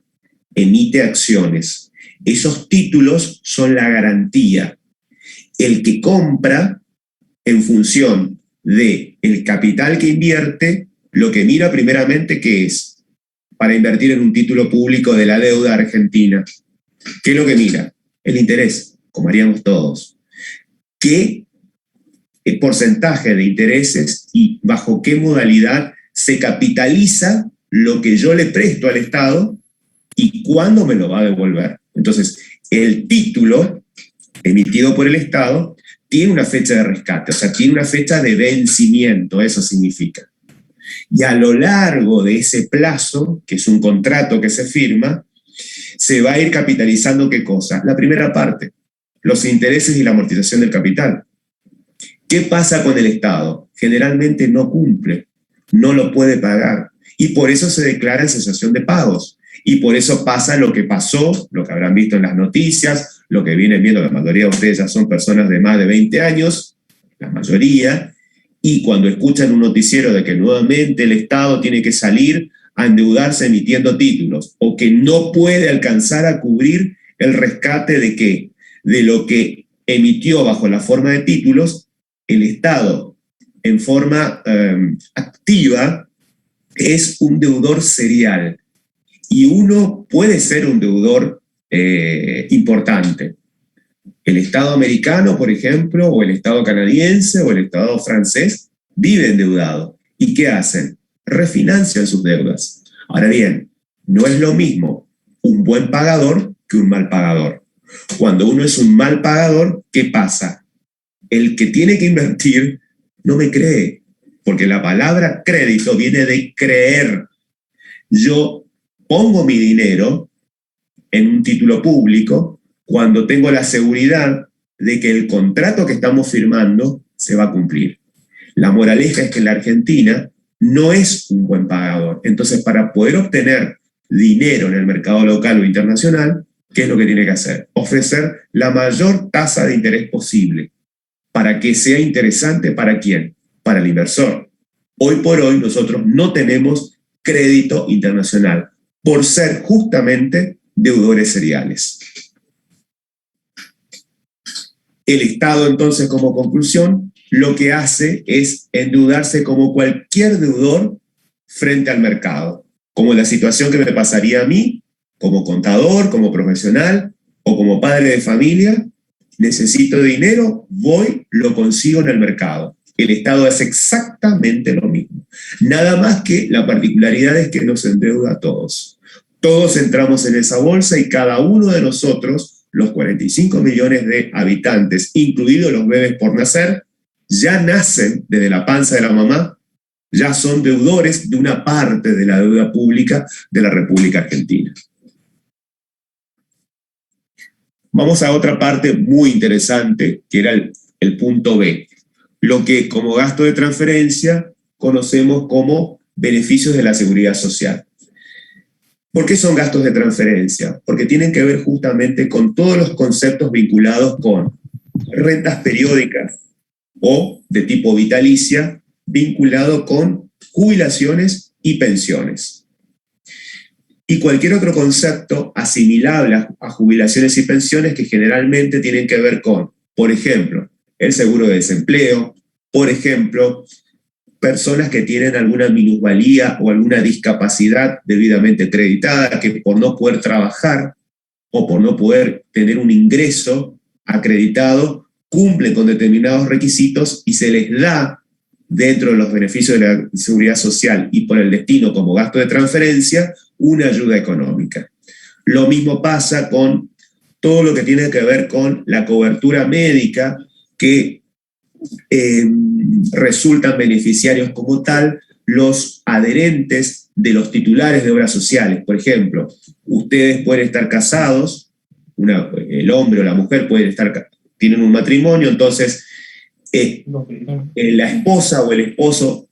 emite acciones. Esos títulos son la garantía. El que compra, en función del capital que invierte, lo que mira primeramente, ¿qué es? Para invertir en un título público de la deuda argentina, ¿qué es lo que mira? El interés, como haríamos todos. ¿Qué porcentaje de intereses y bajo qué modalidad se capitaliza lo que yo le presto al Estado y cuándo me lo va a devolver? Entonces, el título emitido por el Estado tiene una fecha de rescate, o sea, tiene una fecha de vencimiento, eso significa. Y a lo largo de ese plazo, que es un contrato que se firma, se va a ir capitalizando ¿qué cosa? La primera parte, los intereses y la amortización del capital. ¿Qué pasa con el Estado? Generalmente no cumple, no lo puede pagar, y por eso se declara en cesación de pagos. Y por eso pasa lo que pasó, lo que habrán visto en las noticias, lo que vienen viendo, la mayoría de ustedes ya son personas de más de 20 años, la mayoría, y cuando escuchan un noticiero de que nuevamente el Estado tiene que salir a endeudarse emitiendo títulos, o que no puede alcanzar a cubrir el rescate de ¿qué? De lo que emitió bajo la forma de títulos, el Estado en forma activa es un deudor serial. Y uno puede ser un deudor importante. El Estado americano, por ejemplo, o el Estado canadiense, o el Estado francés, vive endeudado. ¿Y qué hacen? Refinancian sus deudas. Ahora bien, no es lo mismo un buen pagador que un mal pagador. Cuando uno es un mal pagador, ¿qué pasa? El que tiene que invertir no me cree, porque la palabra crédito viene de creer. Yo pongo mi dinero en un título público cuando tengo la seguridad de que el contrato que estamos firmando se va a cumplir. La moraleja es que la Argentina no es un buen pagador. Entonces, para poder obtener dinero en el mercado local o internacional, ¿qué es lo que tiene que hacer? Ofrecer la mayor tasa de interés posible para que sea interesante ¿para quién? Para el inversor. Hoy por hoy nosotros no tenemos crédito internacional por ser justamente deudores seriales. El Estado, entonces, como conclusión, lo que hace es endeudarse como cualquier deudor frente al mercado, como la situación que me pasaría a mí, como contador, como profesional o como padre de familia. Necesito dinero, voy, lo consigo en el mercado. El Estado hace exactamente lo mismo. Nada más que la particularidad es que nos endeuda a todos. Todos entramos en esa bolsa y cada uno de nosotros, los 45 millones de habitantes, incluidos los bebés por nacer, ya nacen desde la panza de la mamá, ya son deudores de una parte de la deuda pública de la República Argentina. Vamos a otra parte muy interesante, que era el punto B, lo que como gasto de transferencia conocemos como beneficios de la seguridad social. ¿Por qué son gastos de transferencia? Porque tienen que ver justamente con todos los conceptos vinculados con rentas periódicas o de tipo vitalicia, vinculado con jubilaciones y pensiones. Y cualquier otro concepto asimilable a jubilaciones y pensiones que generalmente tienen que ver con, por ejemplo, el seguro de desempleo, por ejemplo, personas que tienen alguna minusvalía o alguna discapacidad debidamente acreditada, que por no poder trabajar o por no poder tener un ingreso acreditado, cumplen con determinados requisitos y se les da, dentro de los beneficios de la seguridad social y por el destino como gasto de transferencia, una ayuda económica. Lo mismo pasa con todo lo que tiene que ver con la cobertura médica, que resultan beneficiarios como tal los adherentes de los titulares de obras sociales. Por ejemplo, ustedes pueden estar casados, el hombre o la mujer tienen un matrimonio, entonces la esposa o el esposo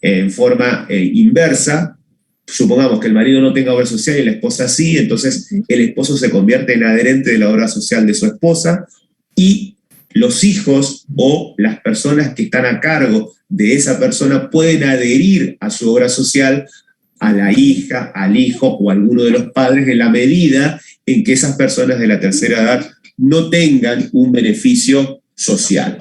en forma inversa, supongamos que el marido no tenga obra social y la esposa sí, entonces el esposo se convierte en adherente de la obra social de su esposa, y los hijos o las personas que están a cargo de esa persona pueden adherir a su obra social, a la hija, al hijo o a alguno de los padres, en la medida en que esas personas de la tercera edad no tengan un beneficio social.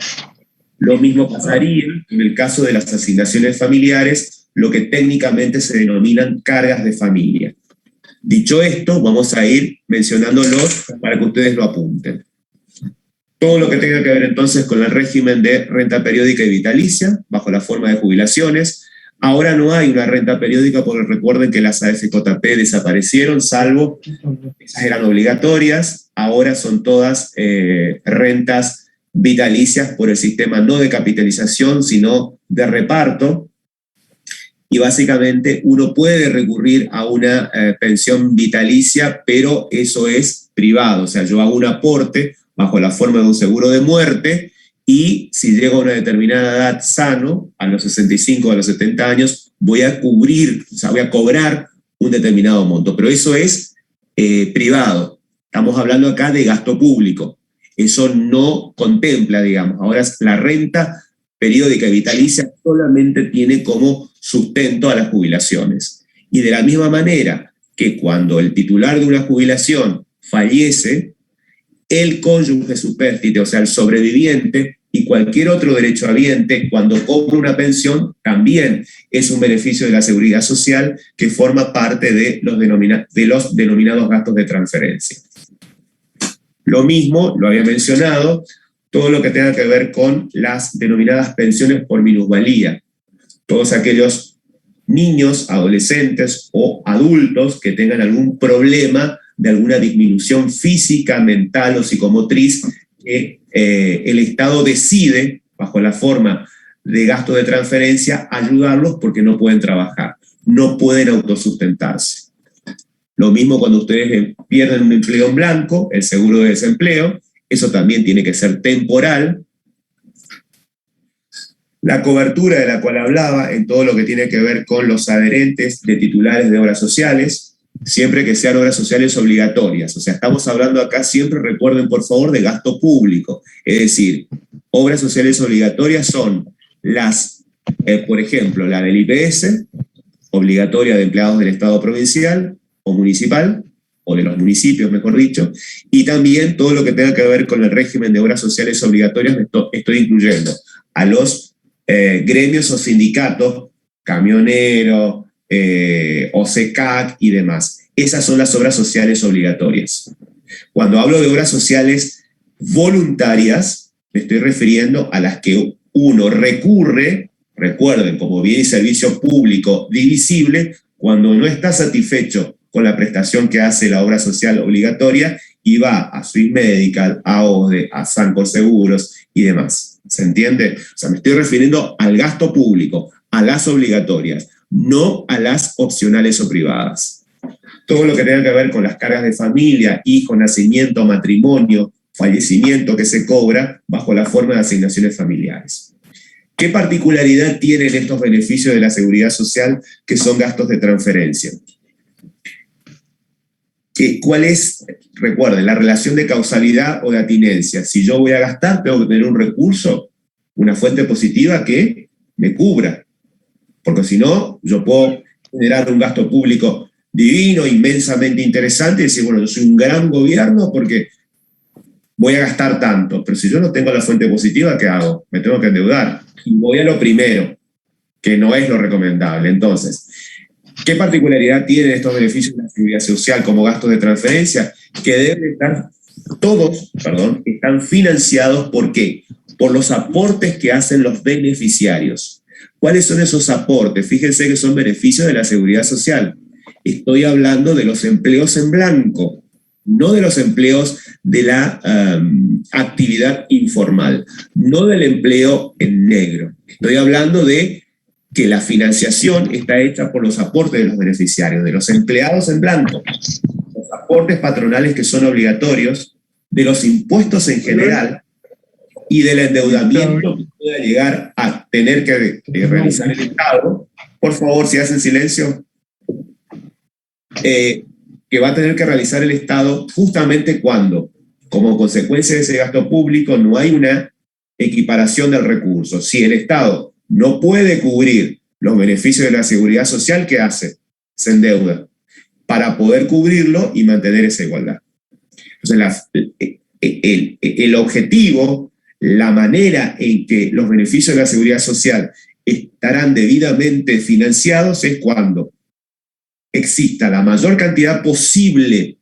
Lo mismo pasaría en el caso de las asignaciones familiares, lo que técnicamente se denominan cargas de familia. Dicho esto, vamos a ir mencionándolos para que ustedes lo apunten. Todo lo que tenga que ver entonces con el régimen de renta periódica y vitalicia, bajo la forma de jubilaciones. Ahora no hay una renta periódica porque recuerden que las AFJP desaparecieron, salvo esas eran obligatorias, ahora son todas rentas vitalicias por el sistema no de capitalización, sino de reparto, y básicamente uno puede recurrir a una pensión vitalicia, pero eso es privado, o sea, yo hago un aporte bajo la forma de un seguro de muerte, y si llego a una determinada edad sano, a los 65 o a los 70 años, voy a cubrir, o sea, voy a cobrar un determinado monto, pero eso es privado. Estamos hablando acá de gasto público. Eso no contempla, digamos. Ahora la renta periódica y vitalicia solamente tiene como sustento a las jubilaciones. Y de la misma manera que cuando el titular de una jubilación fallece, el cónyuge supérstite, o sea, el sobreviviente, y cualquier otro derechohabiente, cuando cobra una pensión, también es un beneficio de la seguridad social que forma parte de los denominados gastos de transferencia. Lo mismo, lo había mencionado, todo lo que tenga que ver con las denominadas pensiones por minusvalía. Todos aquellos niños, adolescentes o adultos que tengan algún problema de alguna disminución física, mental o psicomotriz, que el Estado decide, bajo la forma de gasto de transferencia, ayudarlos porque no pueden trabajar, no pueden autosustentarse. Lo mismo cuando ustedes pierden un empleo en blanco, el seguro de desempleo, eso también tiene que ser temporal. La cobertura de la cual hablaba en todo lo que tiene que ver con los adherentes de titulares de obras sociales, siempre que sean obras sociales obligatorias. O sea, estamos hablando acá, siempre recuerden por favor, de gasto público. Es decir, obras sociales obligatorias son las, por ejemplo, la del IPS, obligatoria de empleados del Estado provincial o municipal, o de los municipios, mejor dicho, y también todo lo que tenga que ver con el régimen de obras sociales obligatorias. Estoy incluyendo a los gremios o sindicatos, camioneros, OCECAC y demás. Esas son las obras sociales obligatorias. Cuando hablo de obras sociales voluntarias, me estoy refiriendo a las que uno recurre, recuerden, como bien y servicio público divisible, cuando no está satisfecho con la prestación que hace la obra social obligatoria y va a Swiss Medical, a ODE, a Sancor Seguros y demás. ¿Se entiende? O sea, me estoy refiriendo al gasto público, a las obligatorias, no a las opcionales o privadas. Todo lo que tenga que ver con las cargas de familia, hijo, nacimiento, matrimonio, fallecimiento que se cobra bajo la forma de asignaciones familiares. ¿Qué particularidad tienen estos beneficios de la seguridad social que son gastos de transferencia? ¿Cuál es, recuerden, la relación de causalidad o de atinencia? Si yo voy a gastar, tengo que tener un recurso, una fuente positiva que me cubra. Porque si no, yo puedo generar un gasto público divino, inmensamente interesante, y decir, bueno, yo soy un gran gobierno porque voy a gastar tanto. Pero si yo no tengo la fuente positiva, ¿qué hago? Me tengo que endeudar. Y voy a lo primero, que no es lo recomendable. Entonces, ¿qué particularidad tienen estos beneficios de la seguridad social como gastos de transferencia? Que deben estar, están financiados, ¿por qué? Por los aportes que hacen los beneficiarios. ¿Cuáles son esos aportes? Fíjense que son beneficios de la seguridad social. Estoy hablando de los empleos en blanco, no de los empleos de la actividad informal, no del empleo en negro. Estoy hablando de que la financiación está hecha por los aportes de los beneficiarios, de los empleados en blanco, los aportes patronales que son obligatorios, de los impuestos en general y del endeudamiento que pueda llegar a tener que realizar el Estado. Por favor, si hacen silencio. Que va a tener que realizar el Estado justamente cuando, como consecuencia de ese gasto público, no hay una equiparación del recurso. Si el Estado no puede cubrir los beneficios de la seguridad social, ¿qué hace? Se endeuda para poder cubrirlo y mantener esa igualdad. Entonces, el objetivo, la manera en que los beneficios de la seguridad social estarán debidamente financiados es cuando exista la mayor cantidad posible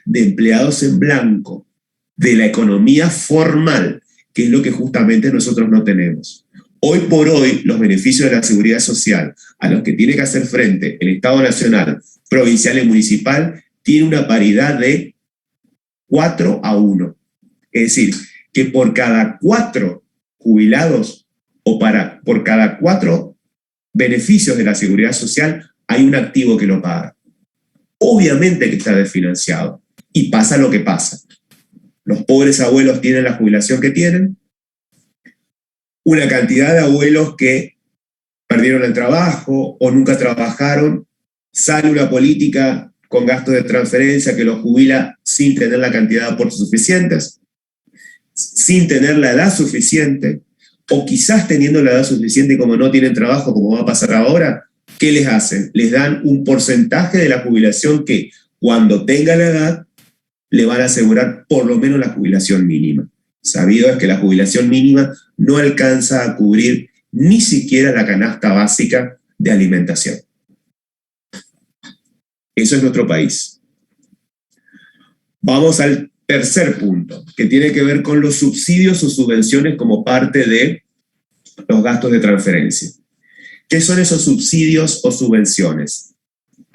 de empleados en blanco de la economía formal, que es lo que justamente nosotros no tenemos. Hoy por hoy, los beneficios de la seguridad social a los que tiene que hacer frente el Estado nacional, provincial y municipal, tiene una paridad de 4-1. Es decir, que por cada 4 jubilados o por cada 4 beneficios de la seguridad social, hay un activo que lo paga. Obviamente que está desfinanciado. Y pasa lo que pasa. Los pobres abuelos tienen la jubilación que tienen. Una cantidad de abuelos que perdieron el trabajo o nunca trabajaron. Sale una política con gastos de transferencia que los jubila sin tener la cantidad de aportes suficientes, sin tener la edad suficiente, o quizás teniendo la edad suficiente y como no tienen trabajo, como va a pasar ahora, ¿qué les hacen? Les dan un porcentaje de la jubilación que cuando tenga la edad le van a asegurar por lo menos la jubilación mínima. Sabido es que la jubilación mínima no alcanza a cubrir ni siquiera la canasta básica de alimentación. Eso es nuestro país. Vamos al tercer punto, que tiene que ver con los subsidios o subvenciones como parte de los gastos de transferencia. ¿Qué son esos subsidios o subvenciones?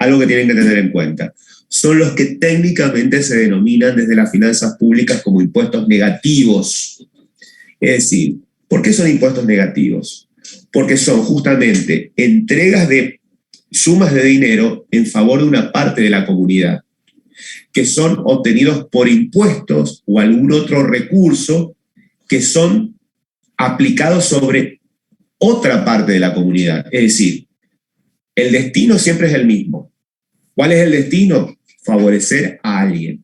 Algo que tienen que tener en cuenta. Son los que técnicamente se denominan desde las finanzas públicas como impuestos negativos. Es decir, ¿por qué son impuestos negativos? Porque son justamente entregas de sumas de dinero en favor de una parte de la comunidad, que son obtenidos por impuestos o algún otro recurso que son aplicados sobre otra parte de la comunidad. Es decir, el destino siempre es el mismo. ¿Cuál es el destino? Favorecer a alguien.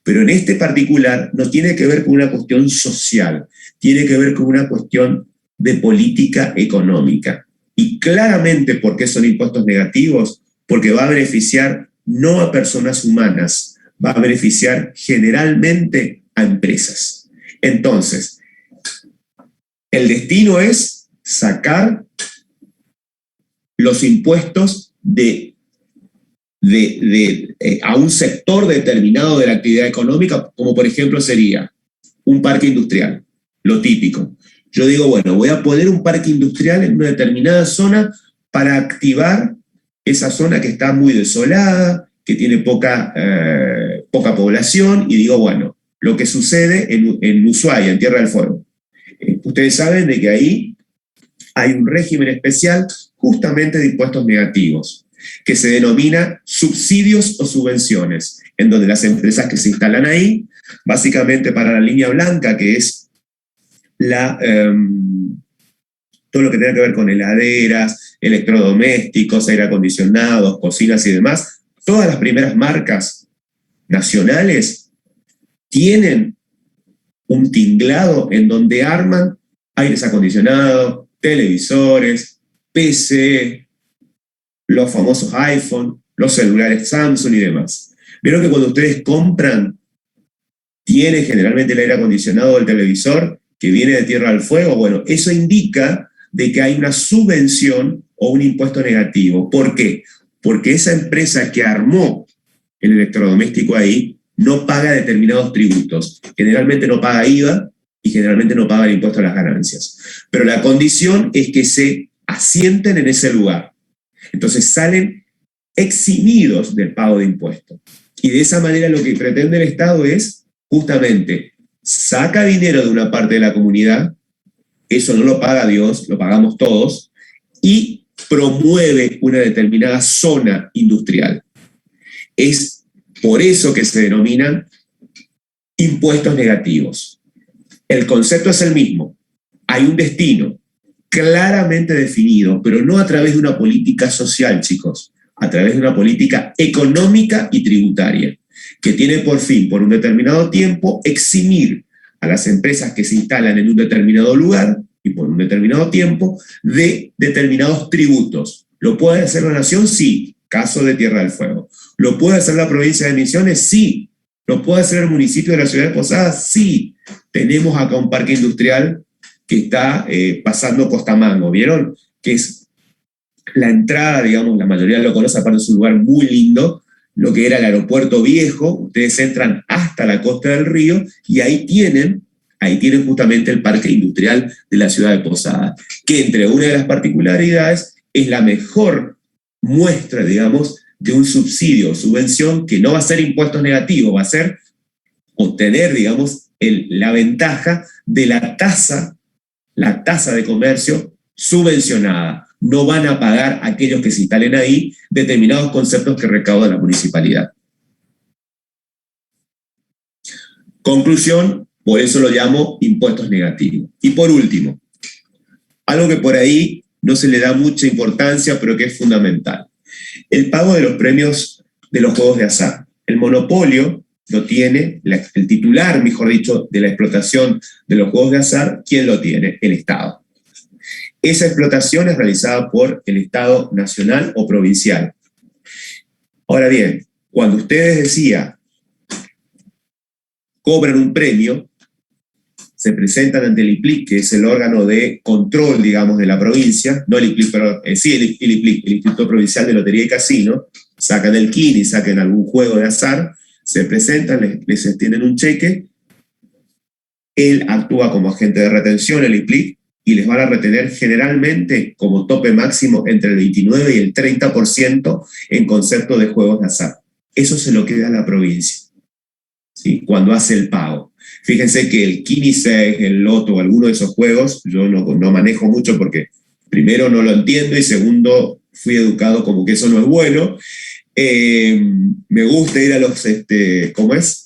Pero en este particular no tiene que ver con una cuestión social, tiene que ver con una cuestión de política económica. Y claramente, ¿por qué son impuestos negativos? Porque va a beneficiar no a personas humanas, va a beneficiar generalmente a empresas. Entonces, el destino es sacar los impuestos a un sector determinado de la actividad económica, como por ejemplo sería un parque industrial, lo típico. Yo digo, bueno, voy a poner un parque industrial en una determinada zona para activar esa zona que está muy desolada, que tiene poca población, y digo, bueno, lo que sucede en Ushuaia, en Tierra del Fuego. Ustedes saben de que ahí hay un régimen especial justamente de impuestos negativos, que se denomina subsidios o subvenciones, en donde las empresas que se instalan ahí, básicamente para la línea blanca, que es todo lo que tenga que ver con heladeras, electrodomésticos, aire acondicionados, cocinas y demás, todas las primeras marcas nacionales tienen un tinglado en donde arman aires acondicionados, televisores, PC, los famosos iPhone, los celulares Samsung y demás. Vieron que cuando ustedes compran, tiene generalmente el aire acondicionado o el televisor que viene de Tierra del Fuego. Bueno, eso indica de que hay una subvención o un impuesto negativo. ¿Por qué? Porque esa empresa que armó el electrodoméstico ahí no paga determinados tributos. Generalmente no paga IVA y generalmente no paga el impuesto a las ganancias. Pero la condición es que se asienten en ese lugar. Entonces salen eximidos del pago de impuestos. Y de esa manera lo que pretende el Estado es justamente saca dinero de una parte de la comunidad, eso no lo paga Dios, lo pagamos todos, y promueve una determinada zona industrial. Es por eso que se denominan impuestos negativos. El concepto es el mismo. Hay un destino claramente definido, pero no a través de una política social, chicos, a través de una política económica y tributaria, que tiene por fin, por un determinado tiempo, eximir a las empresas que se instalan en un determinado lugar y por un determinado tiempo de determinados tributos. ¿Lo puede hacer la nación? Sí, caso de Tierra del Fuego. ¿Lo puede hacer la provincia de Misiones? Sí. ¿Lo puede hacer el municipio de la ciudad de Posadas? Sí. Tenemos acá un parque industrial que está pasando Costamango, ¿vieron? Que es la entrada, digamos, la mayoría lo conoce, aparte es un lugar muy lindo, lo que era el aeropuerto viejo. Ustedes entran hasta la costa del río y ahí tienen justamente el parque industrial de la ciudad de Posadas, que entre una de las particularidades es la mejor muestra, digamos, de un subsidio o subvención que no va a ser impuestos negativos, va a ser obtener, digamos, la ventaja de la tasa de comercio subvencionada. No van a pagar aquellos que se instalen ahí determinados conceptos que recauda la municipalidad. Conclusión, por eso lo llamo impuestos negativos. Y por último, algo que por ahí no se le da mucha importancia, pero que es fundamental. El pago de los premios de los juegos de azar. El monopolio lo tiene, el titular, mejor dicho, de la explotación de los juegos de azar. ¿Quién lo tiene? El Estado. Esa explotación es realizada por el Estado nacional o provincial. Ahora bien, cuando ustedes decían cobran un premio, se presentan ante el IPLIC, que es el órgano de control, digamos, de la provincia, no el IPLIC, pero sí el IPLIC, el Instituto Provincial de Lotería y Casino, sacan el KINI, sacan algún juego de azar, se presentan, les extienden un cheque, él actúa como agente de retención, el IPLIC, y les van a retener generalmente como tope máximo entre el 29 y el 30% en concepto de juegos de azar. Eso se lo queda a la provincia, ¿sí? Cuando hace el pago. Fíjense que el KINI 6, el Loto, alguno de esos juegos, yo no manejo mucho porque primero no lo entiendo y segundo fui educado como que eso no es bueno. Me gusta ir a los,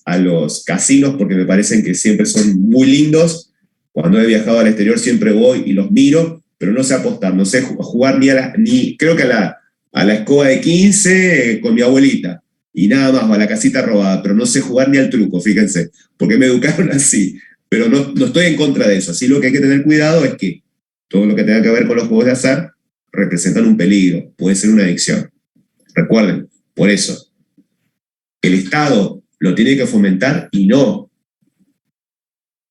a los casinos porque me parecen que siempre son muy lindos. Cuando he viajado al exterior siempre voy y los miro, pero no sé apostar, no sé jugar creo que a la escoba de 15 con mi abuelita. Y nada más, o a la casita robada, pero no sé jugar ni al truco, fíjense, porque me educaron así, pero no estoy en contra de eso. Así lo que hay que tener cuidado es que todo lo que tenga que ver con los juegos de azar representan un peligro, puede ser una adicción. Recuerden, por eso, el Estado lo tiene que fomentar y no.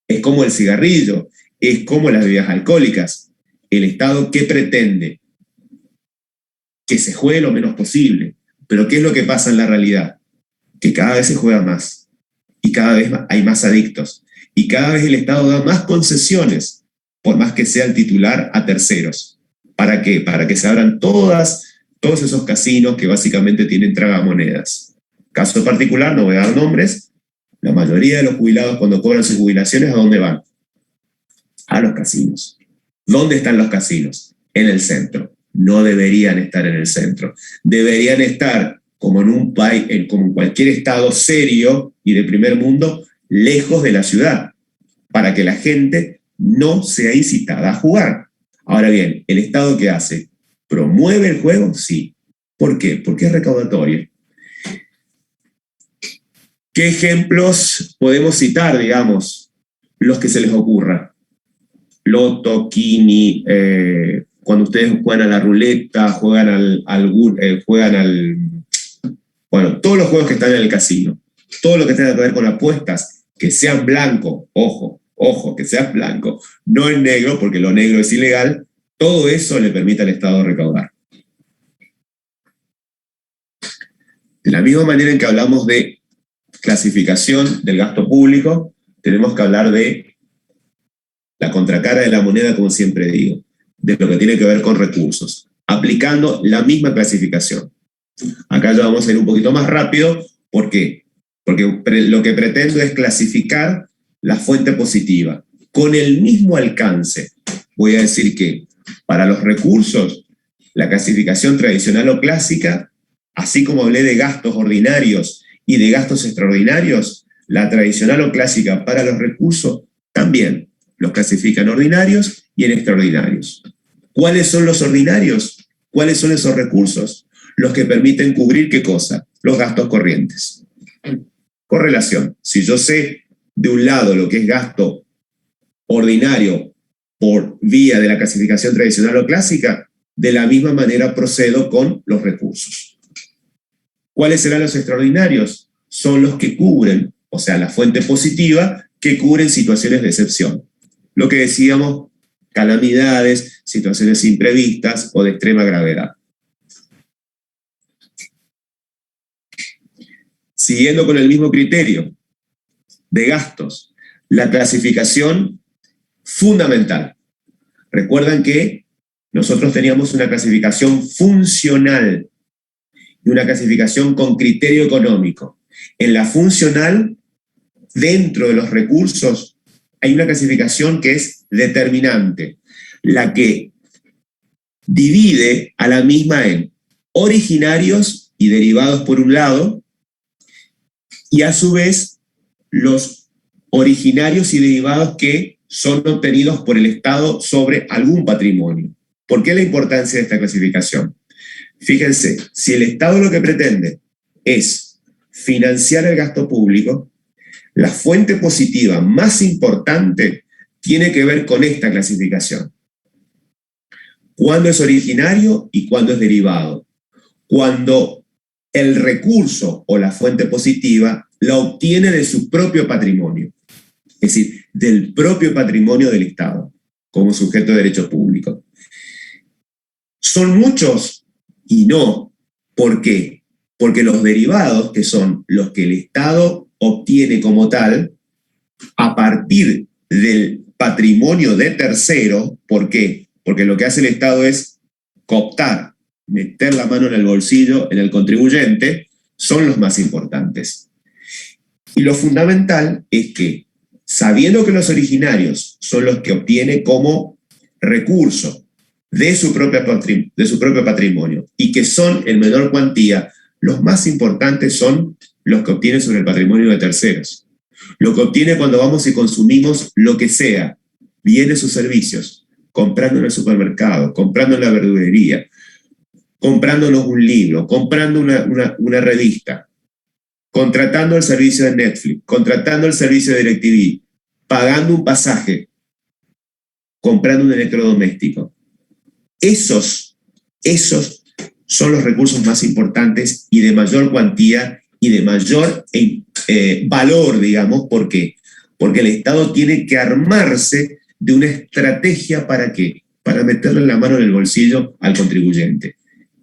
Es como el cigarrillo, es como las bebidas alcohólicas. El Estado, ¿qué pretende? Que se juegue lo menos posible. Pero ¿qué es lo que pasa en la realidad? Que cada vez se juega más y cada vez hay más adictos y cada vez el Estado da más concesiones, por más que sea el titular, a terceros. ¿Para qué? Para que se abran todos esos casinos que básicamente tienen tragamonedas. Caso particular, no voy a dar nombres, la mayoría de los jubilados cuando cobran sus jubilaciones, ¿a dónde van? A los casinos. ¿Dónde están los casinos? En el centro. No deberían estar en el centro. Deberían estar, como en un país, como en cualquier estado serio y de primer mundo, lejos de la ciudad, para que la gente no sea incitada a jugar. Ahora bien, ¿el Estado qué hace? ¿Promueve el juego? Sí. ¿Por qué? Porque es recaudatorio. ¿Qué ejemplos podemos citar, digamos, los que se les ocurra? Loto, KINI, cuando ustedes juegan a la ruleta, juegan bueno, todos los juegos que están en el casino, todo lo que tenga que ver con apuestas, que sean blanco, ojo, que sean blanco, no en negro, porque lo negro es ilegal, todo eso le permite al Estado recaudar. De la misma manera en que hablamos de clasificación del gasto público, tenemos que hablar de la contracara de la moneda, como siempre digo, de lo que tiene que ver con recursos, aplicando la misma clasificación. Acá ya vamos a ir un poquito más rápido, ¿Por qué? Porque lo que pretendo es clasificar la fuente positiva. Con el mismo alcance, voy a decir que para los recursos, la clasificación tradicional o clásica, así como hablé de gastos ordinarios y de gastos extraordinarios, la tradicional o clásica para los recursos también los clasifican ordinarios y en extraordinarios. ¿Cuáles son los ordinarios? ¿Cuáles son esos recursos? Los que permiten cubrir ¿qué cosa? Los gastos corrientes. Correlación. Si yo sé de un lado lo que es gasto ordinario por vía de la clasificación tradicional o clásica, de la misma manera procedo con los recursos. ¿Cuáles serán los extraordinarios? Son los que cubren, o sea, la fuente positiva, que cubren situaciones de excepción. Lo que decíamos, calamidades, situaciones imprevistas o de extrema gravedad. Siguiendo con el mismo criterio de gastos, la clasificación fundamental. Recuerdan que nosotros teníamos una clasificación funcional y una clasificación con criterio económico. En la funcional, dentro de los recursos, hay una clasificación que es determinante, la que divide a la misma en originarios y derivados por un lado, y a su vez los originarios y derivados que son obtenidos por el Estado sobre algún patrimonio. ¿Por qué la importancia de esta clasificación? Fíjense, si el Estado lo que pretende es financiar el gasto público, la fuente positiva más importante tiene que ver con esta clasificación. ¿Cuándo es originario y cuándo es derivado? Cuando el recurso o la fuente positiva la obtiene de su propio patrimonio, es decir, del propio patrimonio del Estado, como sujeto de derecho público. ¿Son muchos? Y no. ¿Por qué? Porque los derivados, que son los que el Estado obtiene como tal, a partir del patrimonio de tercero, ¿por qué? Porque lo que hace el Estado es cooptar, meter la mano en el bolsillo, en el contribuyente, son los más importantes. Y lo fundamental es que, sabiendo que los originarios son los que obtiene como recurso de su propio patrimonio y que son en menor cuantía, los más importantes son los que obtiene sobre el patrimonio de terceros. Lo que obtiene cuando vamos y consumimos lo que sea, bienes o servicios, comprando en el supermercado, comprando en la verdulería, comprándonos un libro, comprando una revista, contratando el servicio de Netflix, contratando el servicio de DirecTV, pagando un pasaje, comprando un electrodoméstico. Esos son los recursos más importantes y de mayor cuantía y de mayor valor, digamos. ¿Por qué? Porque el Estado tiene que armarse de una estrategia ¿para qué? Para meterle la mano en el bolsillo al contribuyente.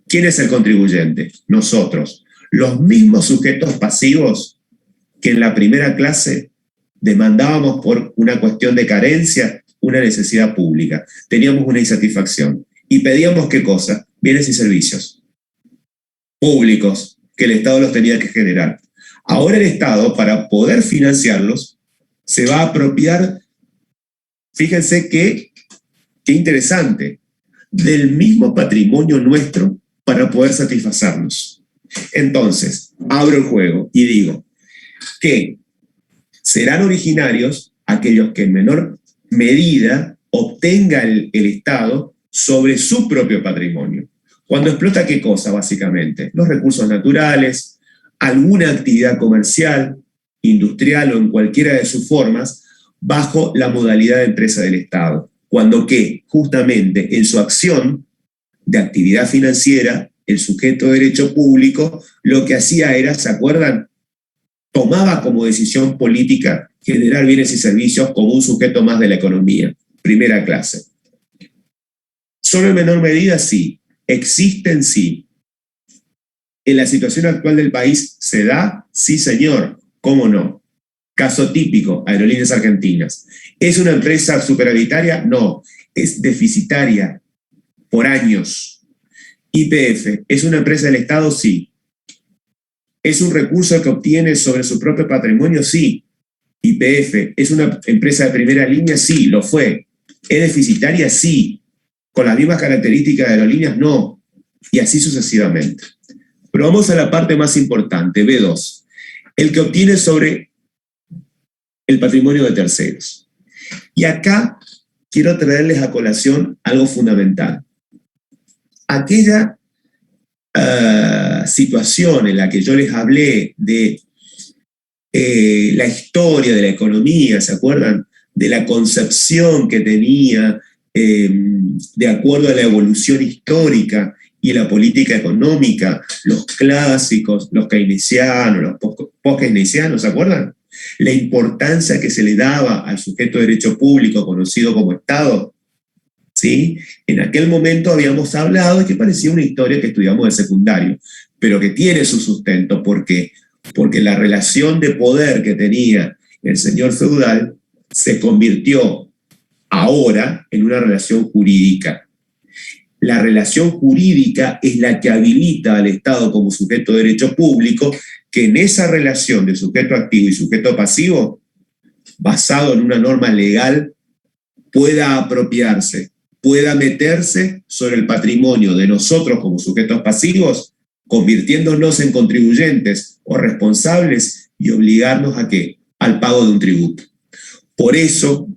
¿Quién es el contribuyente? Nosotros. Los mismos sujetos pasivos que en la primera clase demandábamos por una cuestión de carencia, una necesidad pública. Teníamos una insatisfacción. Y pedíamos ¿qué cosa? Bienes y servicios públicos que el Estado los tenía que generar. Ahora el Estado, para poder financiarlos, se va a apropiar, fíjense qué interesante, del mismo patrimonio nuestro para poder satisfacernos. Entonces, abro el juego y digo que serán originarios aquellos que en menor medida obtenga el Estado sobre su propio patrimonio. Cuando explota ¿qué cosa básicamente? Los recursos naturales, alguna actividad comercial, industrial o en cualquiera de sus formas, bajo la modalidad de empresa del Estado. Cuando que justamente en su acción de actividad financiera, el sujeto de derecho público lo que hacía era, ¿se acuerdan? Tomaba como decisión política generar bienes y servicios como un sujeto más de la economía, primera clase. ¿Solo en menor medida? Sí. ¿Existen? Sí. ¿En la situación actual del país se da? Sí, señor. ¿Cómo no? Caso típico, Aerolíneas Argentinas. ¿Es una empresa superavitaria? No. Es deficitaria por años. YPF, ¿es una empresa del Estado? Sí. ¿Es un recurso que obtiene sobre su propio patrimonio? Sí. YPF, ¿es una empresa de primera línea? Sí, lo fue. ¿Es deficitaria? Sí. ¿Con las mismas características de aerolíneas? No. Y así sucesivamente. Pero vamos a la parte más importante, B2. El que obtiene sobre el patrimonio de terceros. Y acá quiero traerles a colación algo fundamental. Aquella situación en la que yo les hablé de la historia de la economía, ¿se acuerdan? De la concepción que tenía de acuerdo a la evolución histórica y la política económica, los clásicos, los keynesianos, los post-keynesianos, ¿se acuerdan? La importancia que se le daba al sujeto de derecho público conocido como Estado, ¿sí? En aquel momento habíamos hablado de que parecía una historia que estudiamos de secundario, pero que tiene su sustento. ¿Por qué? Porque la relación de poder que tenía el señor feudal se convirtió ahora en una relación jurídica. La relación jurídica es la que habilita al Estado como sujeto de derecho público, que en esa relación de sujeto activo y sujeto pasivo, basado en una norma legal, pueda apropiarse, pueda meterse sobre el patrimonio de nosotros como sujetos pasivos, convirtiéndonos en contribuyentes o responsables y obligarnos ¿a qué? Al pago de un tributo. Por eso,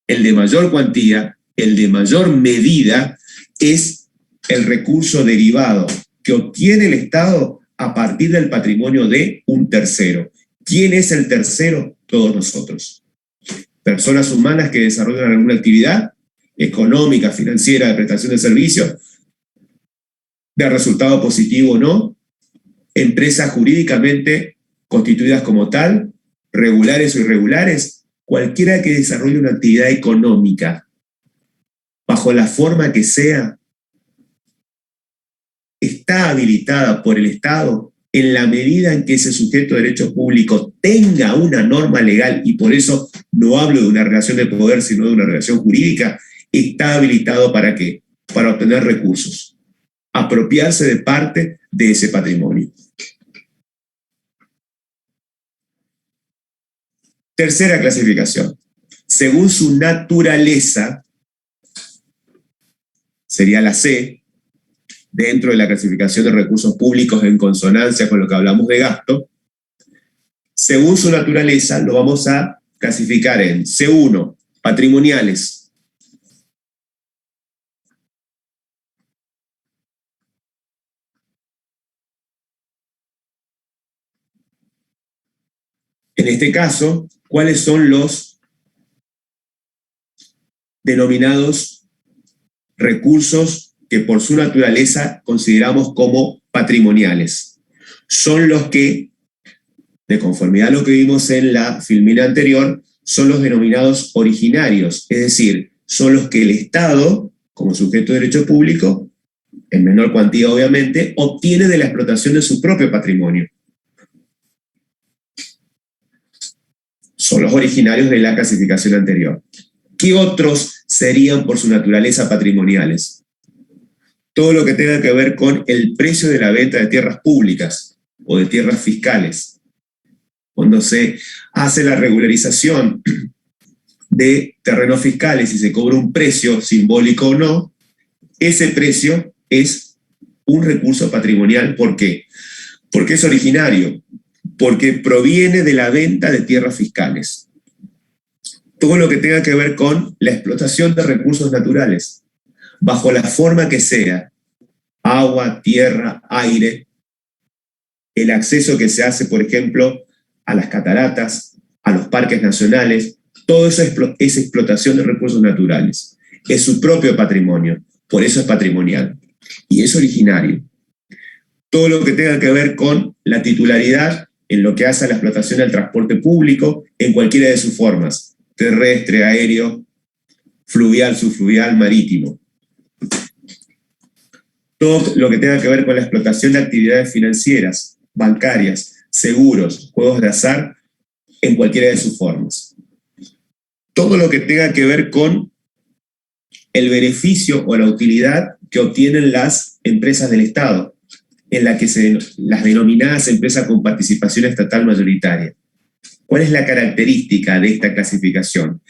el de mayor cuantía, el de mayor medida, es el recurso derivado que obtiene el Estado a partir del patrimonio de un tercero. ¿Quién es el tercero? Todos nosotros. Personas humanas que desarrollan alguna actividad económica, financiera, de prestación de servicios, de resultado positivo o no, empresas jurídicamente constituidas como tal, regulares o irregulares, cualquiera que desarrolle una actividad económica, bajo la forma que sea, está habilitada por el Estado en la medida en que ese sujeto de derecho público tenga una norma legal, y por eso no hablo de una relación de poder, sino de una relación jurídica, está habilitado ¿para qué? Para obtener recursos, apropiarse de parte de ese patrimonio. Tercera clasificación. Según su naturaleza, sería la C, dentro de la clasificación de recursos públicos en consonancia con lo que hablamos de gasto. Según su naturaleza, lo vamos a clasificar en C1, patrimoniales. En este caso, ¿cuáles son los denominados recursos que por su naturaleza consideramos como patrimoniales? Son los que, de conformidad a lo que vimos en la filmina anterior, son los denominados originarios, es decir, son los que el Estado, como sujeto de derecho público, en menor cuantía obviamente, obtiene de la explotación de su propio patrimonio. Son los originarios de la clasificación anterior. ¿Qué otros serían por su naturaleza patrimoniales? Todo lo que tenga que ver con el precio de la venta de tierras públicas o de tierras fiscales. Cuando se hace la regularización de terrenos fiscales y se cobra un precio, simbólico o no, ese precio es un recurso patrimonial. ¿Por qué? Porque es originario, porque proviene de la venta de tierras fiscales. Todo lo que tenga que ver con la explotación de recursos naturales, bajo la forma que sea, agua, tierra, aire, el acceso que se hace, por ejemplo, a las cataratas, a los parques nacionales, todo eso es explotación de recursos naturales. Es su propio patrimonio, por eso es patrimonial. Y es originario. Todo lo que tenga que ver con la titularidad en lo que hace a la explotación del transporte público en cualquiera de sus formas, terrestre, aéreo, fluvial, subfluvial, marítimo. Todo lo que tenga que ver con la explotación de actividades financieras, bancarias, seguros, juegos de azar, en cualquiera de sus formas. Todo lo que tenga que ver con el beneficio o la utilidad que obtienen las empresas del Estado, en la que las denominadas empresas con participación estatal mayoritaria. ¿Cuál es la característica de esta clasificación?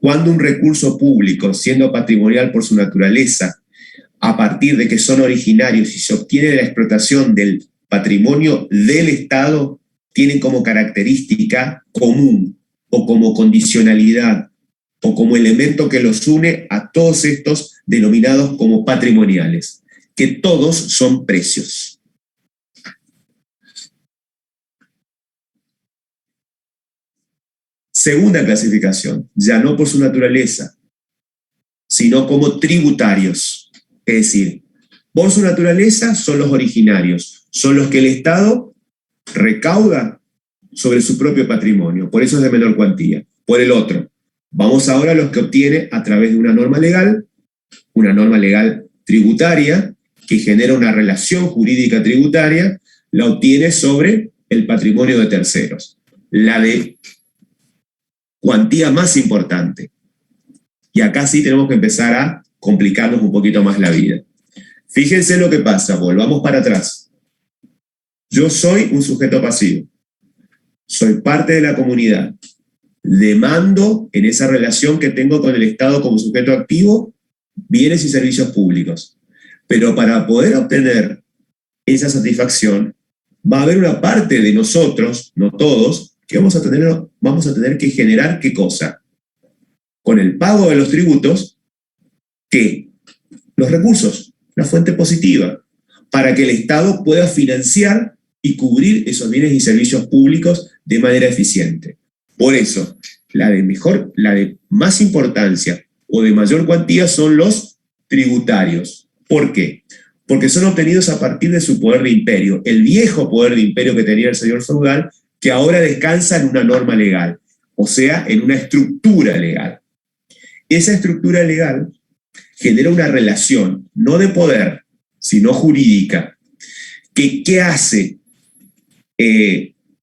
Cuando un recurso público, siendo patrimonial por su naturaleza, a partir de que son originarios y se obtiene de la explotación del patrimonio del Estado, tienen como característica común o como condicionalidad o como elemento que los une a todos estos denominados como patrimoniales, que todos son precios. Segunda clasificación, ya no por su naturaleza, sino como tributarios. Es decir, por su naturaleza son los originarios, son los que el Estado recauda sobre su propio patrimonio, por eso es de menor cuantía. Por el otro, vamos ahora a los que obtiene a través de una norma legal tributaria, que genera una relación jurídica tributaria, la obtiene sobre el patrimonio de terceros. La de cuantía más importante. Y acá sí tenemos que empezar a complicarnos un poquito más la vida. Fíjense lo que pasa, volvamos para atrás. Yo soy un sujeto pasivo. Soy parte de la comunidad. Demando en esa relación que tengo con el Estado como sujeto activo bienes y servicios públicos. Pero para poder obtener esa satisfacción, va a haber una parte de nosotros, no todos, que vamos a tener que generar ¿qué cosa? Con el pago de los tributos, ¿qué? Los recursos, la fuente positiva, para que el Estado pueda financiar y cubrir esos bienes y servicios públicos de manera eficiente. Por eso, la de más importancia o de mayor cuantía son los tributarios. ¿Por qué? Porque son obtenidos a partir de su poder de imperio, el viejo poder de imperio que tenía el señor feudal, que ahora descansa en una norma legal, o sea, en una estructura legal. Esa estructura legal genera una relación, no de poder, sino jurídica, que ¿qué hace?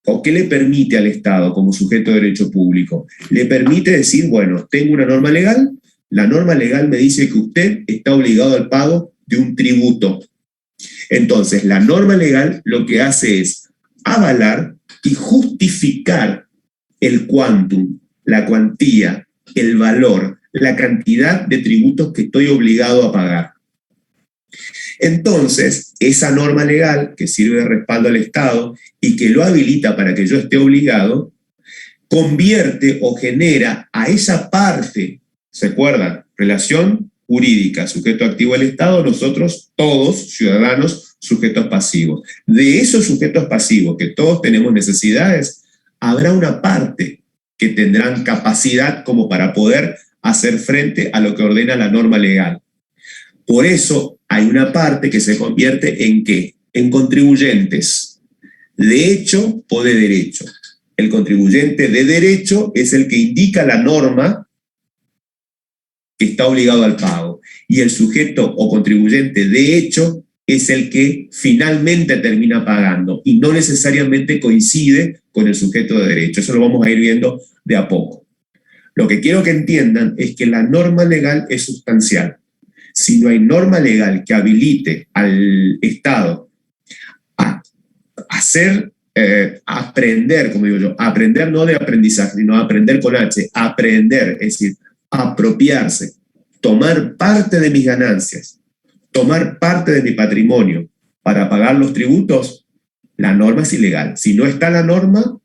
¿O qué le permite al Estado como sujeto de derecho público? Le permite decir, bueno, tengo una norma legal, la norma legal me dice que usted está obligado al pago de un tributo. Entonces, la norma legal lo que hace es avalar y justificar el quantum, la cuantía, el valor, la cantidad de tributos que estoy obligado a pagar. Entonces, esa norma legal que sirve de respaldo al Estado y que lo habilita para que yo esté obligado, convierte o genera a esa parte, ¿se acuerdan? Relación jurídica, sujeto activo del Estado, nosotros todos, ciudadanos, sujetos pasivos. De esos sujetos pasivos, que todos tenemos necesidades, habrá una parte que tendrán capacidad como para poder hacer frente a lo que ordena la norma legal. Por eso hay una parte que se convierte ¿en qué? En contribuyentes, de hecho o de derecho. El contribuyente de derecho es el que indica la norma que está obligado al pago, y el sujeto o contribuyente de hecho es el que finalmente termina pagando y no necesariamente coincide con el sujeto de derecho. Eso lo vamos a ir viendo de a poco. Lo que quiero que entiendan es que la norma legal es sustancial. Si no hay norma legal que habilite al Estado a hacer, aprender, como digo yo, aprender no de aprendizaje, sino aprender con H, aprender, es decir, apropiarse, tomar parte de mis ganancias, tomar parte de mi patrimonio para pagar los tributos, la norma es ilegal. Si no está la norma,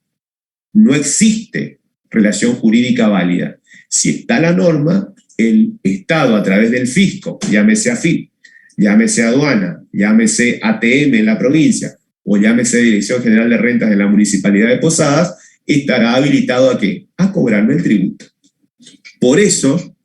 no existe relación jurídica válida. Si está la norma, el Estado a través del fisco, llámese AFIP, llámese aduana, llámese ATM en la provincia o llámese Dirección General de Rentas de la Municipalidad de Posadas, estará habilitado ¿a qué? A cobrarme el tributo. Por eso,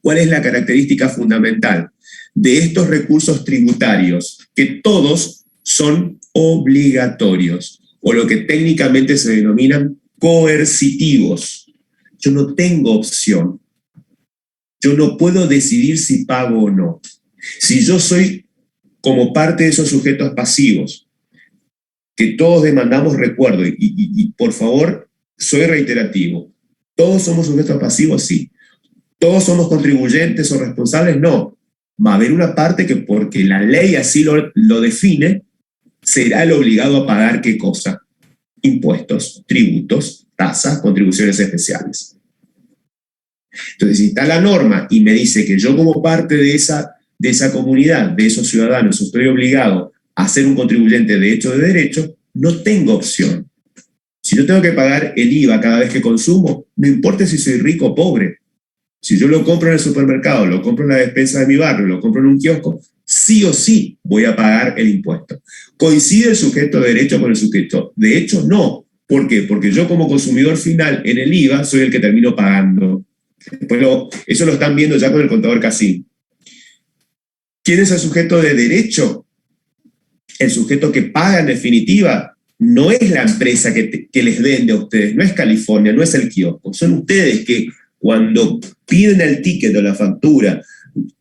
¿cuál es la característica fundamental de estos recursos tributarios? Que todos son obligatorios, o lo que técnicamente se denominan coercitivos. Yo no tengo opción. Yo no puedo decidir si pago o no. Si yo soy como parte de esos sujetos pasivos, que todos demandamos recuerdo, y por favor, soy reiterativo, ¿todos somos sujetos pasivos? Sí. ¿Todos somos contribuyentes o responsables? No. Va a haber una parte que, porque la ley así lo define, será el obligado a pagar ¿qué cosa? Impuestos, tributos, tasas, contribuciones especiales. Entonces, si está la norma y me dice que yo como parte de esa comunidad, de esos ciudadanos, estoy obligado a ser un contribuyente de hecho de derecho, no tengo opción. Si yo tengo que pagar el IVA cada vez que consumo, no importa si soy rico o pobre. Si yo lo compro en el supermercado, lo compro en la despensa de mi barrio, lo compro en un kiosco, sí o sí voy a pagar el impuesto. ¿Coincide el sujeto de derecho con el sujeto? De hecho, no. ¿Por qué? Porque yo como consumidor final en el IVA soy el que termino pagando. Después eso lo están viendo ya con el contador Cassim. ¿Quién es el sujeto de derecho? El sujeto que paga en definitiva no es la empresa que les vende a ustedes, no es California, no es el kiosco, son ustedes que cuando piden el ticket o la factura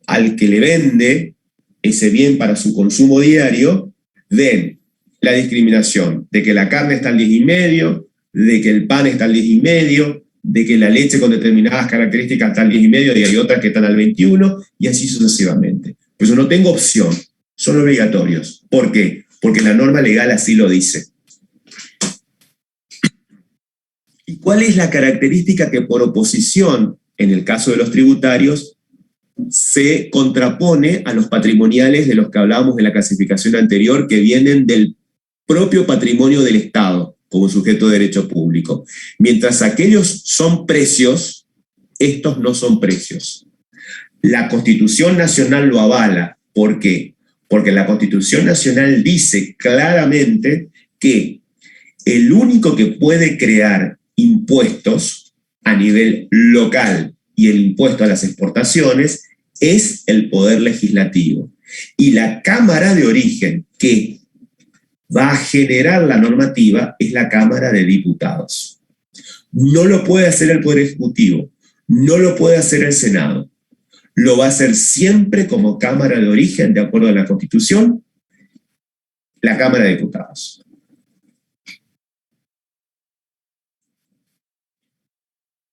al que le vende ese bien para su consumo diario, ven la discriminación de que la carne está al 10,5, de que el pan está al 10,5, de que la leche con determinadas características está al 10,5 y hay otras que están al 21 y así sucesivamente. Pues yo no tengo opción, son obligatorios. ¿Por qué? Porque la norma legal así lo dice. ¿Y cuál es la característica que por oposición, en el caso de los tributarios, se contrapone a los patrimoniales de los que hablábamos en la clasificación anterior, que vienen del propio patrimonio del Estado como sujeto de derecho público? Mientras aquellos son precios, estos no son precios. La Constitución Nacional lo avala. ¿Por qué? Porque la Constitución Nacional dice claramente que el único que puede crear impuestos a nivel local y el impuesto a las exportaciones es el Poder Legislativo. Y la Cámara de Origen que va a generar la normativa es la Cámara de Diputados. No lo puede hacer el Poder Ejecutivo, no lo puede hacer el Senado. Lo va a hacer siempre como Cámara de Origen, de acuerdo a la Constitución, la Cámara de Diputados.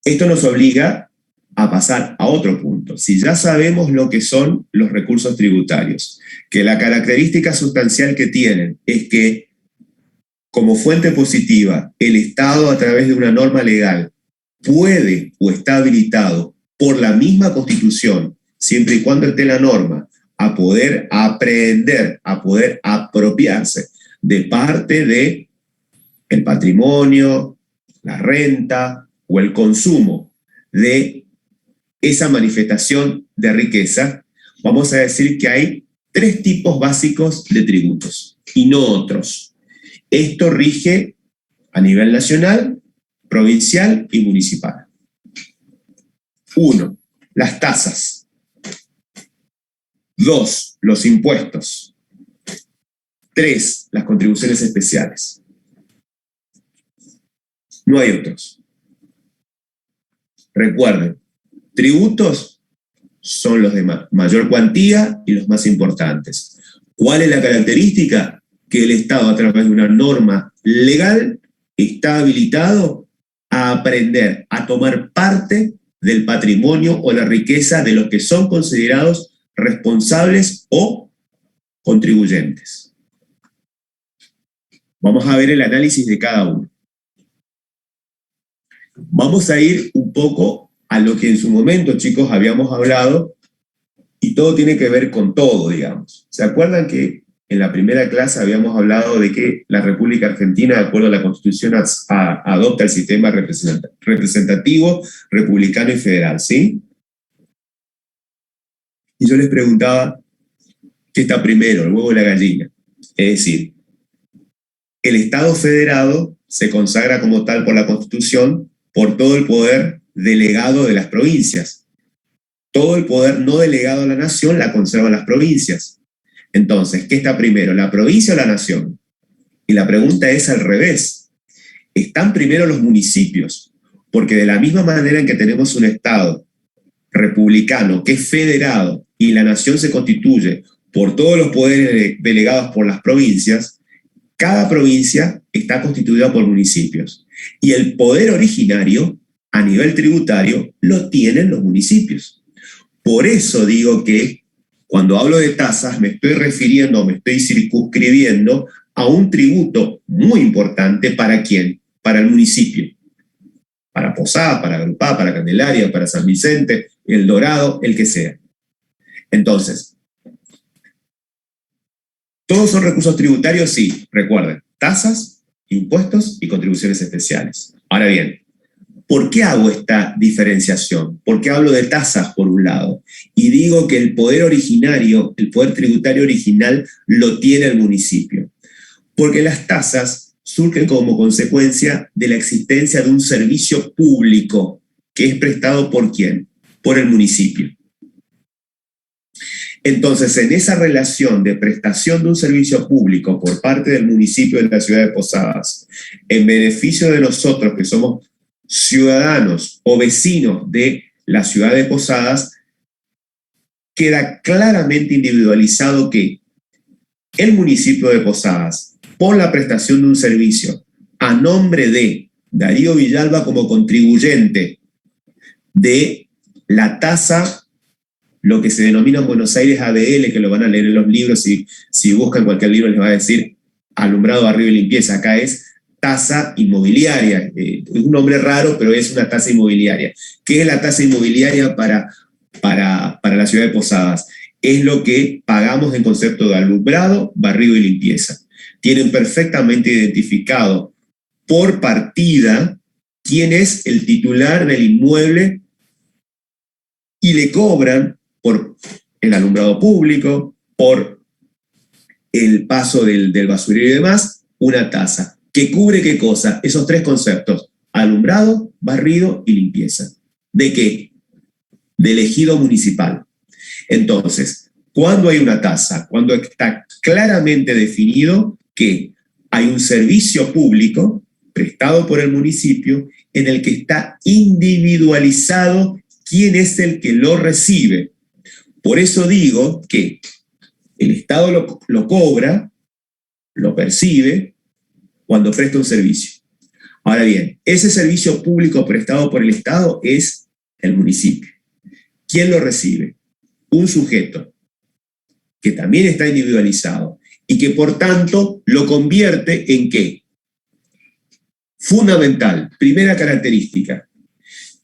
Esto nos obliga a pasar a otro punto. Si ya sabemos lo que son los recursos tributarios, que la característica sustancial que tienen es que como fuente positiva el Estado a través de una norma legal puede o está habilitado por la misma Constitución, siempre y cuando esté la norma, a poder aprehender, a poder apropiarse de parte de el patrimonio, la renta o el consumo de esa manifestación de riqueza, vamos a decir que hay 3 tipos básicos de tributos y no otros. Esto rige a nivel nacional, provincial y municipal. 1. Las tasas. 2. Los impuestos. 3. Las contribuciones especiales. No hay otros. Recuerden, tributos son los de mayor cuantía y los más importantes. ¿Cuál es la característica? Que el Estado, a través de una norma legal, está habilitado a aprender, a tomar parte del patrimonio o la riqueza de los que son considerados responsables o contribuyentes. Vamos a ver el análisis de cada uno. Vamos a ir un poco a lo que en su momento, chicos, habíamos hablado, y todo tiene que ver con todo, digamos. ¿Se acuerdan que en la primera clase habíamos hablado de que la República Argentina, de acuerdo a la Constitución, adopta el sistema representativo, republicano y federal, ¿sí? Y yo les preguntaba, ¿qué está primero, el huevo o la gallina? Es decir, el Estado federado se consagra como tal por la Constitución por todo el poder delegado de las provincias. Todo el poder no delegado a la nación la conservan las provincias. Entonces, ¿qué está primero, la provincia o la nación? Y la pregunta es al revés. Están primero los municipios, porque de la misma manera en que tenemos un Estado republicano que es federado y la nación se constituye por todos los poderes delegados por las provincias, cada provincia está constituida por municipios. Y el poder originario, a nivel tributario, lo tienen los municipios. Por eso digo que cuando hablo de tasas me estoy refiriendo, me estoy circunscribiendo a un tributo muy importante. ¿Para quién? Para el municipio. Para Posadas, para Agrupá, para Candelaria, para San Vicente, El Dorado, el que sea. Entonces, ¿todos son recursos tributarios? Sí, recuerden, tasas, impuestos y contribuciones especiales. Ahora bien, ¿por qué hago esta diferenciación? ¿Por qué hablo de tasas por un lado? Y digo que el poder originario, el poder tributario original, lo tiene el municipio. Porque las tasas surgen como consecuencia de la existencia de un servicio público que es prestado ¿por quién? Por el municipio. Entonces, en esa relación de prestación de un servicio público por parte del municipio de la ciudad de Posadas, en beneficio de nosotros que somos ciudadanos o vecinos de la ciudad de Posadas, queda claramente individualizado que el municipio de Posadas, por la prestación de un servicio a nombre de Darío Villalba como contribuyente de la tasa, lo que se denomina en Buenos Aires ABL, que lo van a leer en los libros, si buscan cualquier libro les va a decir alumbrado, barrido y limpieza, acá es tasa inmobiliaria, es un nombre raro, pero es una tasa inmobiliaria. ¿Qué es la tasa inmobiliaria para la ciudad de Posadas? Es lo que pagamos en concepto de alumbrado, barrido y limpieza. Tienen perfectamente identificado por partida quién es el titular del inmueble y le cobran por el alumbrado público, por el paso del basurero y demás, una tasa. ¿Que cubre qué cosa? Esos tres conceptos: alumbrado, barrido y limpieza. ¿De qué? Del ejido municipal. Entonces, cuando hay una tasa, cuando está claramente definido que hay un servicio público prestado por el municipio en el que está individualizado quién es el que lo recibe. Por eso digo que el Estado lo cobra, lo percibe cuando presta un servicio. Ahora bien, ese servicio público prestado por el Estado es el municipio. ¿Quién lo recibe? Un sujeto que también está individualizado y que por tanto lo convierte en ¿qué? Fundamental, primera característica.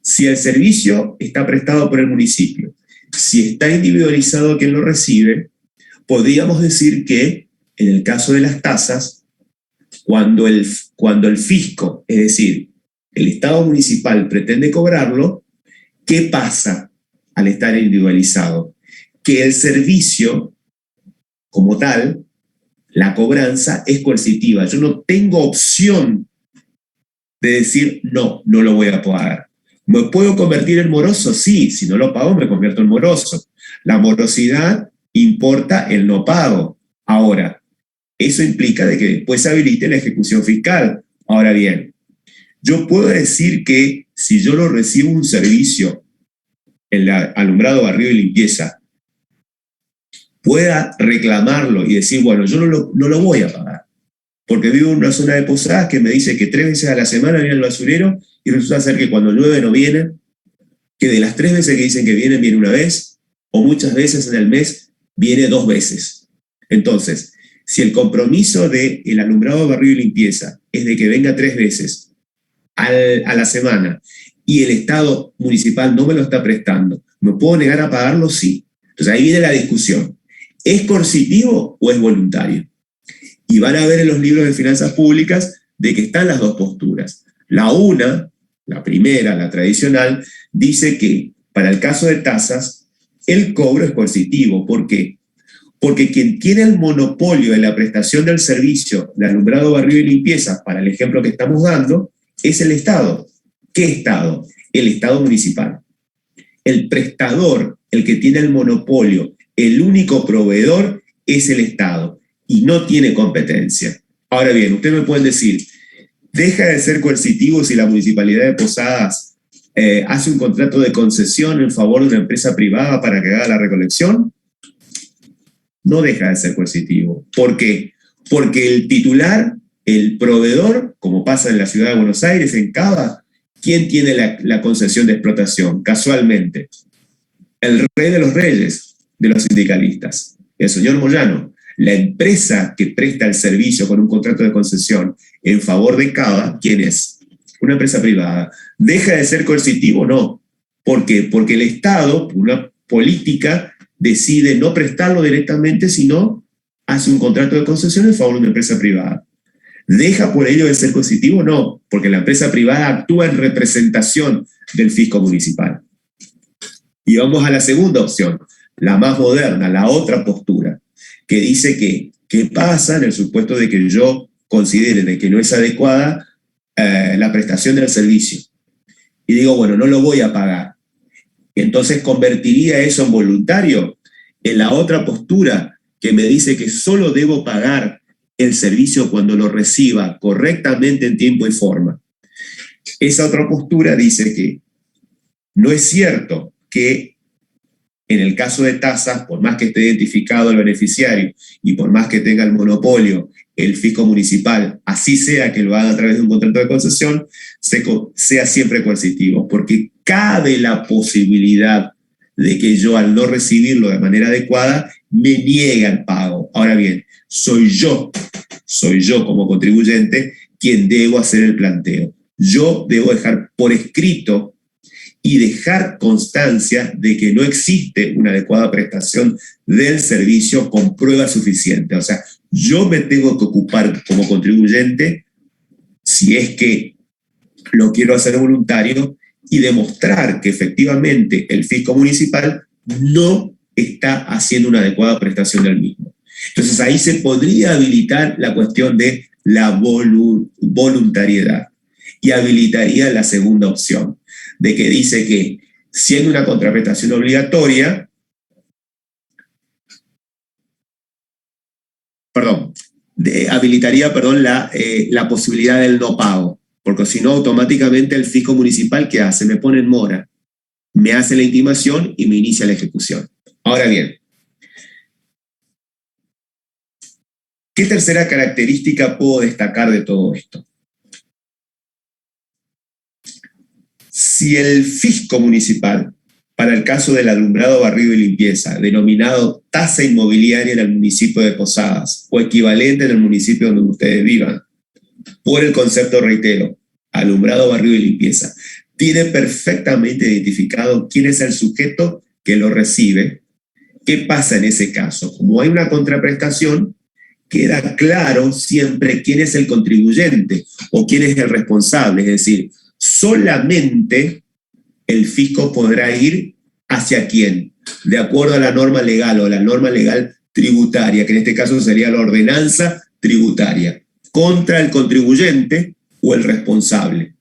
Si el servicio está prestado por el municipio, si está individualizado quien lo recibe, podríamos decir que en el caso de las tasas, cuando el fisco, es decir, el Estado municipal pretende cobrarlo, ¿qué pasa al estar individualizado? Que el servicio, como tal, la cobranza es coercitiva. Yo no tengo opción de decir, no lo voy a pagar. ¿Me puedo convertir en moroso? Sí, si no lo pago me convierto en moroso. La morosidad importa el no pago. Ahora, eso implica de que después se habilite la ejecución fiscal. Ahora bien, yo puedo decir que si yo lo recibo un servicio, el alumbrado, barrido y limpieza, pueda reclamarlo y decir, bueno, yo no lo voy a pagar, porque vivo en una zona de Posadas que me dice que 3 veces a la semana viene el basurero y resulta ser que cuando llueve no vienen, que de las 3 veces que dicen que vienen, viene una vez, o muchas veces en el mes viene 2 veces. Entonces, si el compromiso del alumbrado, barrido y limpieza es de que venga 3 veces a la semana y el Estado municipal no me lo está prestando, ¿me puedo negar a pagarlo? Sí. Entonces ahí viene la discusión. ¿Es coercitivo o es voluntario? Y van a ver en los libros de finanzas públicas de que están las dos posturas. La primera, la tradicional, dice que para el caso de tasas, el cobro es coercitivo. ¿Por qué? Porque quien tiene el monopolio de la prestación del servicio de alumbrado, barrido y limpieza, para el ejemplo que estamos dando, es el Estado. ¿Qué Estado? El Estado municipal. El prestador, el que tiene el monopolio, el único proveedor es el Estado y no tiene competencia. Ahora bien, ustedes me pueden decir, ¿deja de ser coercitivo si la Municipalidad de Posadas hace un contrato de concesión en favor de una empresa privada para que haga la recolección? No deja de ser coercitivo. ¿Por qué? Porque el titular, el proveedor, como pasa en la ciudad de Buenos Aires, en Cava, ¿quién tiene la concesión de explotación? Casualmente, el rey de los reyes de los sindicalistas, el señor Moyano. la empresa que presta el servicio con un contrato de concesión en favor de Cava, ¿quién es? Una empresa privada. ¿Deja de ser coercitivo? No. ¿Por qué? Porque el Estado, una política, decide no prestarlo directamente, sino hace un contrato de concesión en favor de una empresa privada. ¿Deja por ello de ser coercitivo? No, porque la empresa privada actúa en representación del fisco municipal. Y vamos a la segunda opción, la más moderna, la otra postura, que dice que, ¿qué pasa en el supuesto de que yo considere de que no es adecuada la prestación del servicio? Y digo, bueno, no lo voy a pagar. Entonces convertiría eso en voluntario. En la otra postura, que me dice que solo debo pagar el servicio cuando lo reciba correctamente en tiempo y forma. Esa otra postura dice que no es cierto que en el caso de tasas, por más que esté identificado el beneficiario y por más que tenga el monopolio el fisco municipal, así sea que lo haga a través de un contrato de concesión, sea siempre coercitivo, porque cabe la posibilidad de que yo, al no recibirlo de manera adecuada, me niegue el pago. Ahora bien, soy yo como contribuyente quien debo hacer el planteo. Yo debo dejar por escrito y dejar constancia de que no existe una adecuada prestación del servicio con pruebas suficientes. O sea, yo me tengo que ocupar como contribuyente, si es que lo quiero hacer voluntario, y demostrar que efectivamente el fisco municipal no está haciendo una adecuada prestación del mismo. Entonces ahí se podría habilitar la cuestión de la voluntariedad y habilitaría la segunda opción, de que dice que siendo una contraprestación obligatoria, habilitaría la posibilidad del no pago, porque si no automáticamente el fisco municipal, ¿qué hace? Me pone en mora, me hace la intimación y me inicia la ejecución. Ahora bien, ¿qué tercera característica puedo destacar de todo esto? Si el fisco municipal, para el caso del alumbrado, barrido y limpieza, denominado tasa inmobiliaria en el municipio de Posadas o equivalente en el municipio donde ustedes vivan, por el concepto, reitero, alumbrado, barrido y limpieza, tiene perfectamente identificado quién es el sujeto que lo recibe, ¿qué pasa en ese caso? Como hay una contraprestación, queda claro siempre quién es el contribuyente o quién es el responsable, es decir, solamente el fisco podrá ir hacia quién, de acuerdo a la norma legal o la norma legal tributaria, que en este caso sería la ordenanza tributaria, contra el contribuyente o el responsable,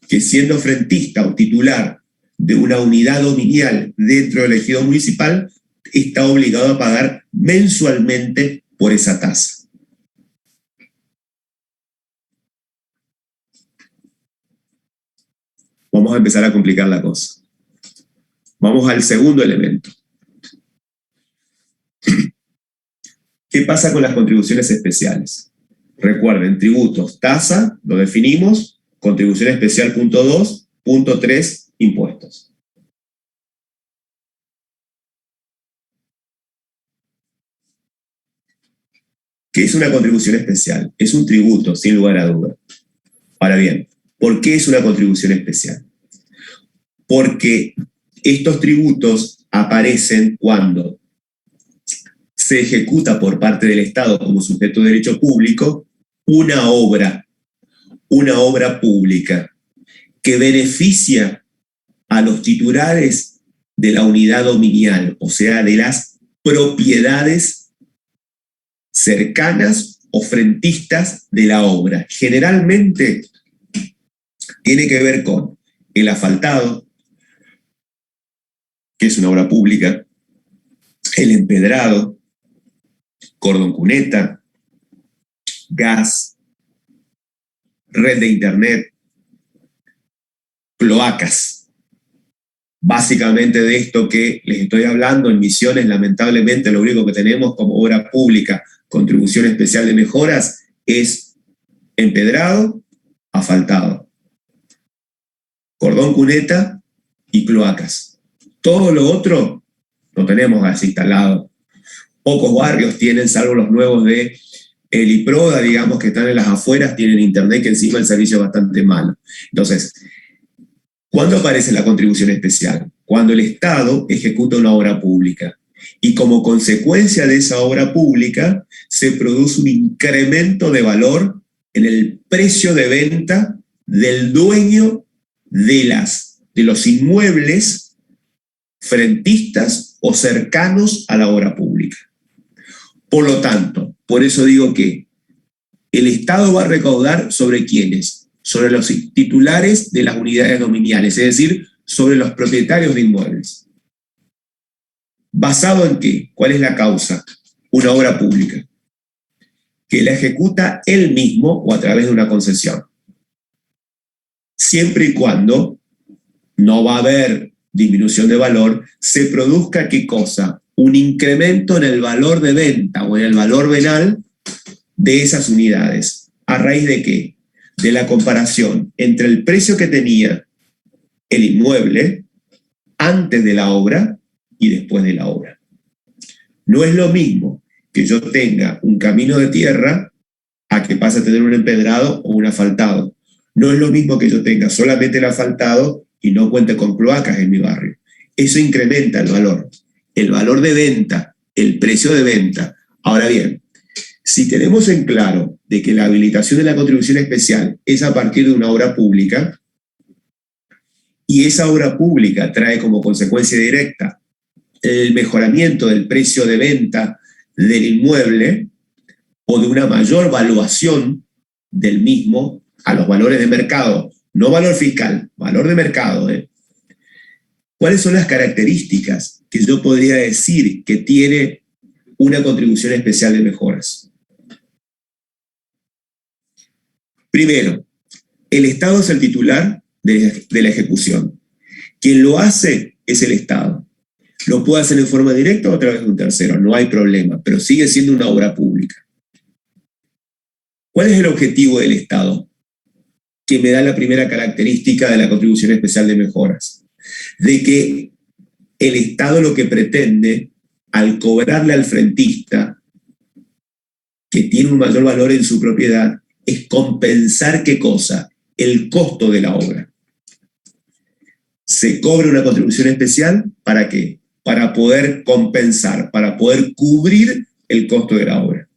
que siendo frentista o titular de una unidad dominial dentro del ejido municipal, está obligado a pagar mensualmente por esa tasa. Vamos a empezar a complicar la cosa. Vamos al segundo elemento. ¿Qué pasa con las contribuciones especiales? Recuerden, tributos, tasa, lo definimos, contribución especial punto 2, punto 3, impuestos. ¿Qué es una contribución especial? Es un tributo, sin lugar a duda. Ahora bien, ¿por qué es una contribución especial? Porque estos tributos aparecen cuando se ejecuta por parte del Estado como sujeto de derecho público una obra pública que beneficia a los titulares de la unidad dominial, o sea, de las propiedades cercanas o frentistas de la obra. Generalmente tiene que ver con el asfaltado, que es una obra pública, el empedrado, cordón cuneta, gas, red de internet, cloacas. Básicamente de esto que les estoy hablando, en Misiones lamentablemente lo único que tenemos como obra pública, contribución especial de mejoras, es empedrado, asfaltado, cordón cuneta y cloacas. Todo lo otro lo tenemos gas instalado. pocos barrios tienen, salvo los nuevos de el IPRODA, digamos, que están en las afueras, tienen internet, que encima el servicio es bastante malo. Entonces, ¿cuándo aparece la contribución especial? Cuando el Estado ejecuta una obra pública. Y como consecuencia de esa obra pública, se produce un incremento de valor en el precio de venta del dueño de los inmuebles frentistas o cercanos a la obra pública. Por lo tanto, por eso digo que el Estado va a recaudar ¿sobre quiénes? Sobre los titulares de las unidades dominiales, es decir, sobre los propietarios de inmuebles. ¿Basado en qué? ¿Cuál es la causa? Una obra pública, que la ejecuta él mismo o a través de una concesión. Siempre y cuando no va a haber disminución de valor, se produzca ¿qué cosa? Un incremento en el valor de venta o en el valor venal de esas unidades. ¿A raíz de qué? De la comparación entre el precio que tenía el inmueble antes de la obra y después de la obra. No es lo mismo que yo tenga un camino de tierra a que pase a tener un empedrado o un asfaltado. No es lo mismo que yo tenga solamente el asfaltado y no cuente con cloacas en mi barrio. Eso incrementa el valor de venta, el precio de venta. Ahora bien, si tenemos en claro de que la habilitación de la contribución especial es a partir de una obra pública, y esa obra pública trae como consecuencia directa el mejoramiento del precio de venta del inmueble o de una mayor valuación del mismo a los valores de mercado, no valor fiscal, valor de mercado. ¿Cuáles son las características que yo podría decir que tiene una contribución especial de mejoras? Primero, el Estado es el titular de la ejecución. Quien lo hace es el Estado. Lo puede hacer en forma directa o a través de un tercero, no hay problema, pero sigue siendo una obra pública. ¿Cuál es el objetivo del Estado? Que me da la primera característica de la contribución especial de mejoras. De que el Estado lo que pretende, al cobrarle al frentista, que tiene un mayor valor en su propiedad, es compensar ¿qué cosa? El costo de la obra. Se cobra una contribución especial, ¿para qué? Para poder compensar, para poder cubrir el costo de la obra.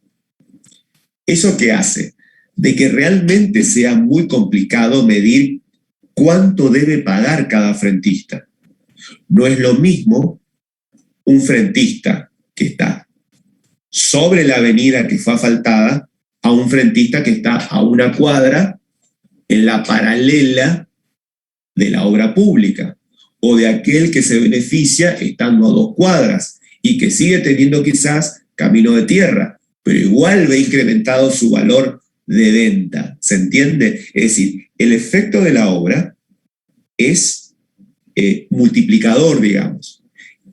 ¿Eso qué hace? De que realmente sea muy complicado medir cuánto debe pagar cada frentista. No es lo mismo un frentista que está sobre la avenida que fue asfaltada a un frentista que está a una cuadra en la paralela de la obra pública, o de aquel que se beneficia estando a 2 cuadras y que sigue teniendo quizás camino de tierra, pero igual ve incrementado su valor de venta. ¿Se entiende? Es decir, el efecto de la obra es multiplicador, digamos.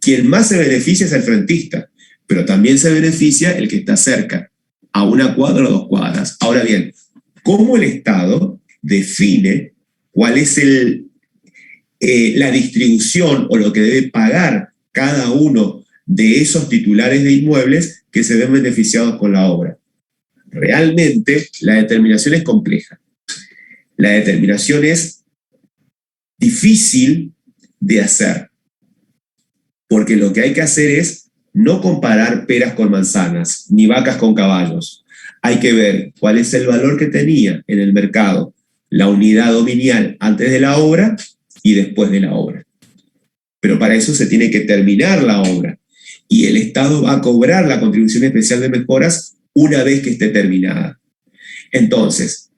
Quien más se beneficia es el frentista, pero también se beneficia el que está cerca, a 1 cuadra o 2 cuadras. Ahora bien, ¿cómo el Estado define cuál es la distribución o lo que debe pagar cada uno de esos titulares de inmuebles que se ven beneficiados con la obra? Realmente la determinación es compleja. La determinación es difícil de hacer, porque lo que hay que hacer es no comparar peras con manzanas, ni vacas con caballos. Hay que ver cuál es el valor que tenía en el mercado la unidad dominial antes de la obra y después de la obra. Pero para eso se tiene que terminar la obra y el Estado va a cobrar la contribución especial de mejoras una vez que esté terminada. Entonces,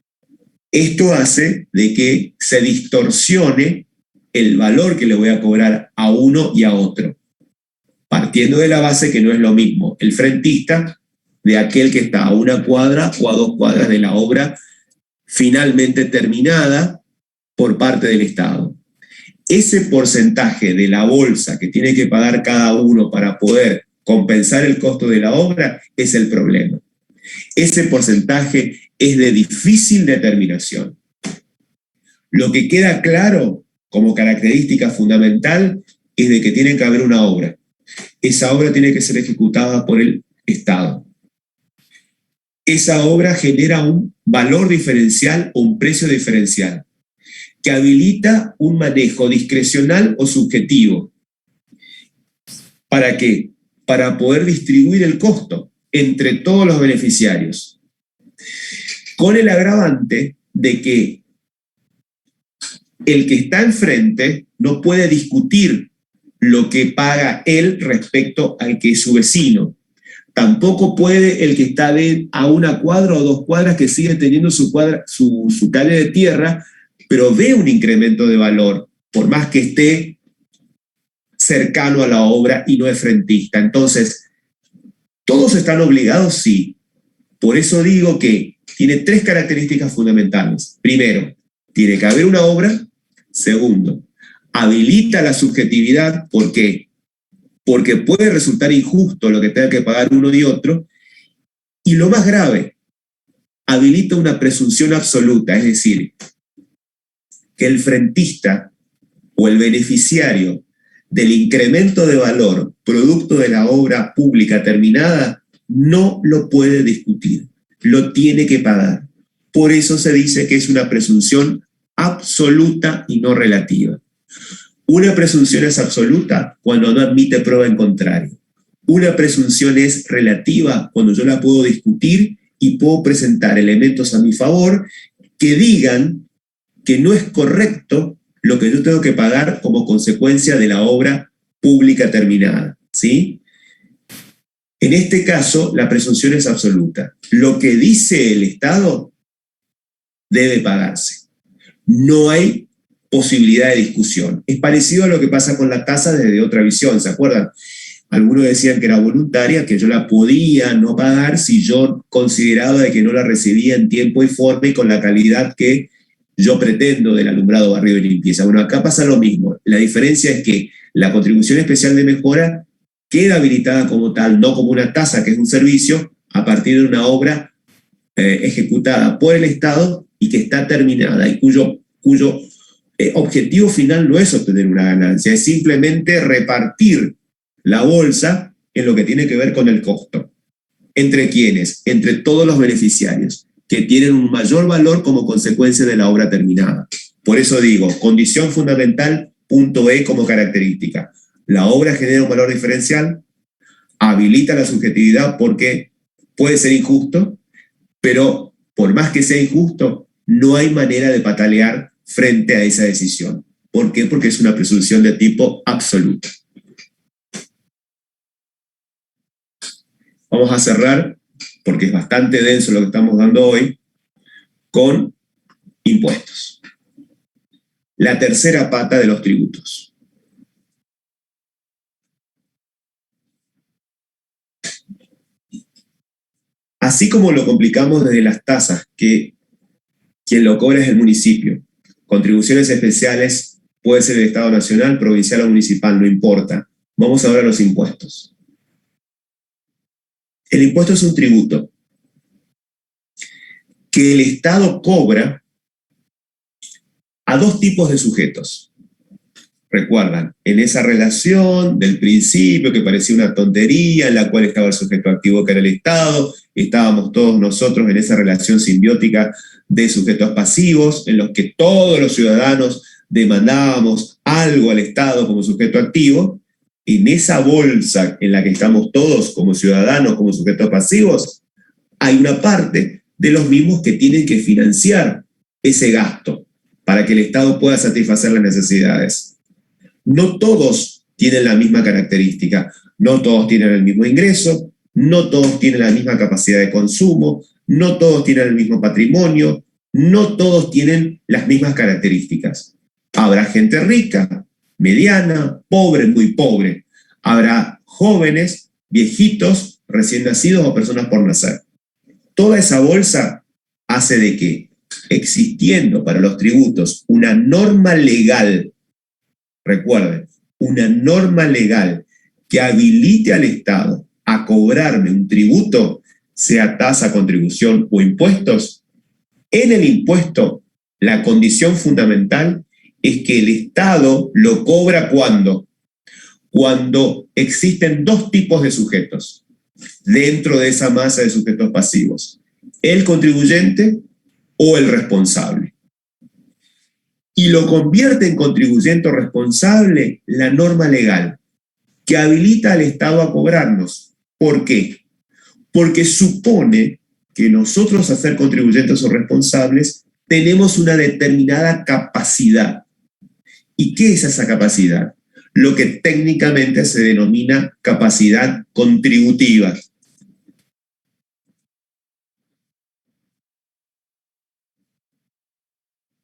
esto hace de que se distorsione el valor que le voy a cobrar a uno y a otro, partiendo de la base que no es lo mismo el frentista de aquel que está a 1 cuadra o a 2 cuadras de la obra finalmente terminada por parte del Estado. Ese porcentaje de la bolsa que tiene que pagar cada uno para poder compensar el costo de la obra es el problema. Ese porcentaje es de difícil determinación. Lo que queda claro como característica fundamental es de que tiene que haber una obra. Esa obra tiene que ser ejecutada por el Estado. Esa obra genera un valor diferencial o un precio diferencial que habilita un manejo discrecional o subjetivo. ¿Para qué? Para poder distribuir el costo entre todos los beneficiarios, con el agravante de que el que está enfrente no puede discutir lo que paga él respecto al que es su vecino. Tampoco puede el que está a una cuadra o 2 cuadras que sigue teniendo su calle de tierra, pero ve un incremento de valor, por más que esté cercano a la obra y no es frentista. Entonces, ¿todos están obligados? Sí. Por eso digo que tiene 3 características fundamentales. Primero, tiene que haber una obra. Segundo, habilita la subjetividad. ¿Por qué? Porque puede resultar injusto lo que tenga que pagar uno y otro. Y lo más grave, habilita una presunción absoluta, es decir, que el frentista o el beneficiario del incremento de valor producto de la obra pública terminada no lo puede discutir, lo tiene que pagar. Por eso se dice que es una presunción absoluta y no relativa. Una presunción es absoluta cuando no admite prueba en contrario. Una presunción es relativa cuando yo la puedo discutir y puedo presentar elementos a mi favor que digan que no es correcto lo que yo tengo que pagar como consecuencia de la obra pública terminada, ¿sí? En este caso, la presunción es absoluta. Lo que dice el Estado debe pagarse. No hay posibilidad de discusión. Es parecido a lo que pasa con la tasa desde otra visión, ¿se acuerdan? Algunos decían que era voluntaria, que yo la podía no pagar si yo consideraba de que no la recibía en tiempo y forma y con la calidad que yo pretendo del alumbrado, barrido y limpieza. Bueno, acá pasa lo mismo. La diferencia es que la contribución especial de mejora queda habilitada como tal, no como una tasa, que es un servicio, a partir de una obra ejecutada por el Estado y que está terminada y cuyo objetivo final no es obtener una ganancia, es simplemente repartir la bolsa en lo que tiene que ver con el costo. ¿Entre quiénes? Entre todos los beneficiarios, que tienen un mayor valor como consecuencia de la obra terminada. Por eso digo, condición fundamental, punto E como característica. La obra genera un valor diferencial, habilita la subjetividad porque puede ser injusto, pero por más que sea injusto, no hay manera de patalear frente a esa decisión. ¿Por qué? Porque es una presunción de tipo absoluto. Vamos a cerrar, porque es bastante denso lo que estamos dando hoy, con impuestos. La tercera pata de los tributos. Así como lo complicamos desde las tasas, que quien lo cobra es el municipio. Contribuciones especiales puede ser el Estado nacional, provincial o municipal, no importa. Vamos ahora a los impuestos. El impuesto es un tributo que el Estado cobra a 2 tipos de sujetos. Recuerdan, en esa relación del principio que parecía una tontería, en la cual estaba el sujeto activo que era el Estado, estábamos todos nosotros en esa relación simbiótica de sujetos pasivos, en los que todos los ciudadanos demandábamos algo al Estado como sujeto activo. En esa bolsa en la que estamos todos como ciudadanos, como sujetos pasivos, hay una parte de los mismos que tienen que financiar ese gasto para que el Estado pueda satisfacer las necesidades. No todos tienen la misma característica, no todos tienen el mismo ingreso, no todos tienen la misma capacidad de consumo, no todos tienen el mismo patrimonio, no todos tienen las mismas características. Habrá gente rica, mediana, pobre, muy pobre. Habrá jóvenes, viejitos, recién nacidos o personas por nacer. Toda esa bolsa hace de que, existiendo para los tributos una norma legal, recuerden, una norma legal que habilite al Estado a cobrarme un tributo, sea tasa, contribución o impuestos, en el impuesto la condición fundamental es que el Estado lo cobra cuando existen 2 tipos de sujetos. dentro de esa masa de sujetos pasivos? ¿El contribuyente o el responsable? Y lo convierte en contribuyente o responsable la norma legal que habilita al Estado a cobrarnos. ¿Por qué? Porque supone que nosotros, a ser contribuyentes o responsables, tenemos una determinada capacidad. ¿Y qué es esa capacidad? Lo que técnicamente se denomina capacidad contributiva.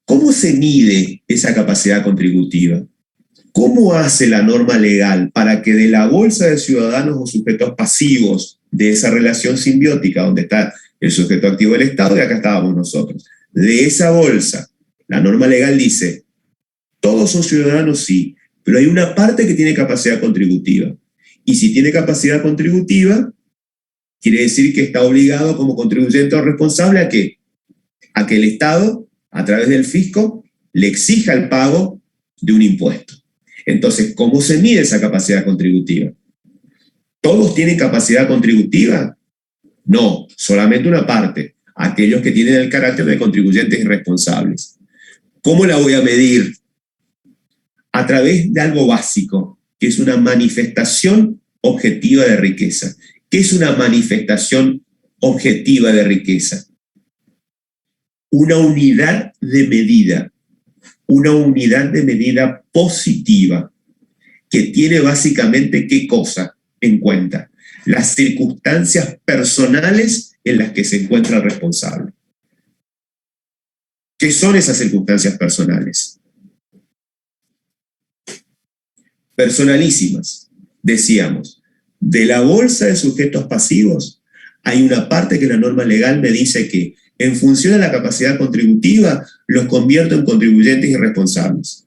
¿Cómo se mide esa capacidad contributiva? ¿Cómo hace la norma legal para que de la bolsa de ciudadanos o sujetos pasivos de esa relación simbiótica, donde está el sujeto activo del Estado y acá estábamos nosotros, de esa bolsa, la norma legal dice, todos son ciudadanos, sí, pero hay una parte que tiene capacidad contributiva. Y si tiene capacidad contributiva, quiere decir que está obligado como contribuyente o responsable ¿a qué? A que el Estado, a través del fisco, le exija el pago de un impuesto. Entonces, ¿cómo se mide esa capacidad contributiva? ¿Todos tienen capacidad contributiva? No, solamente una parte, aquellos que tienen el carácter de contribuyentes y responsables. ¿Cómo la voy a medir? A través de algo básico, que es una manifestación objetiva de riqueza. ¿Qué es una manifestación objetiva de riqueza? Una unidad de medida positiva, que tiene básicamente ¿qué cosa en cuenta? Las circunstancias personales en las que se encuentra el responsable. ¿Qué son esas circunstancias personales? Personalísimas. Decíamos, de la bolsa de sujetos pasivos hay una parte que la norma legal me dice que en función de la capacidad contributiva los convierto en contribuyentes y responsables.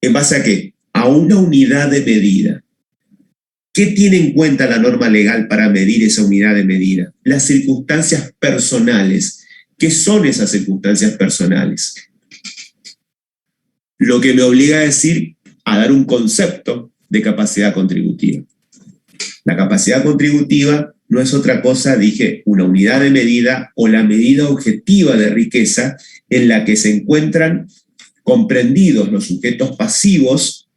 ¿En base a qué? A una unidad de medida. ¿Qué tiene en cuenta la norma legal para medir esa unidad de medida? Las circunstancias personales. ¿Qué son esas circunstancias personales? Lo que me obliga a decir, a dar un concepto de capacidad contributiva. La capacidad contributiva no es otra cosa, dije, una unidad de medida o la medida objetiva de riqueza en la que se encuentran comprendidos los sujetos pasivos,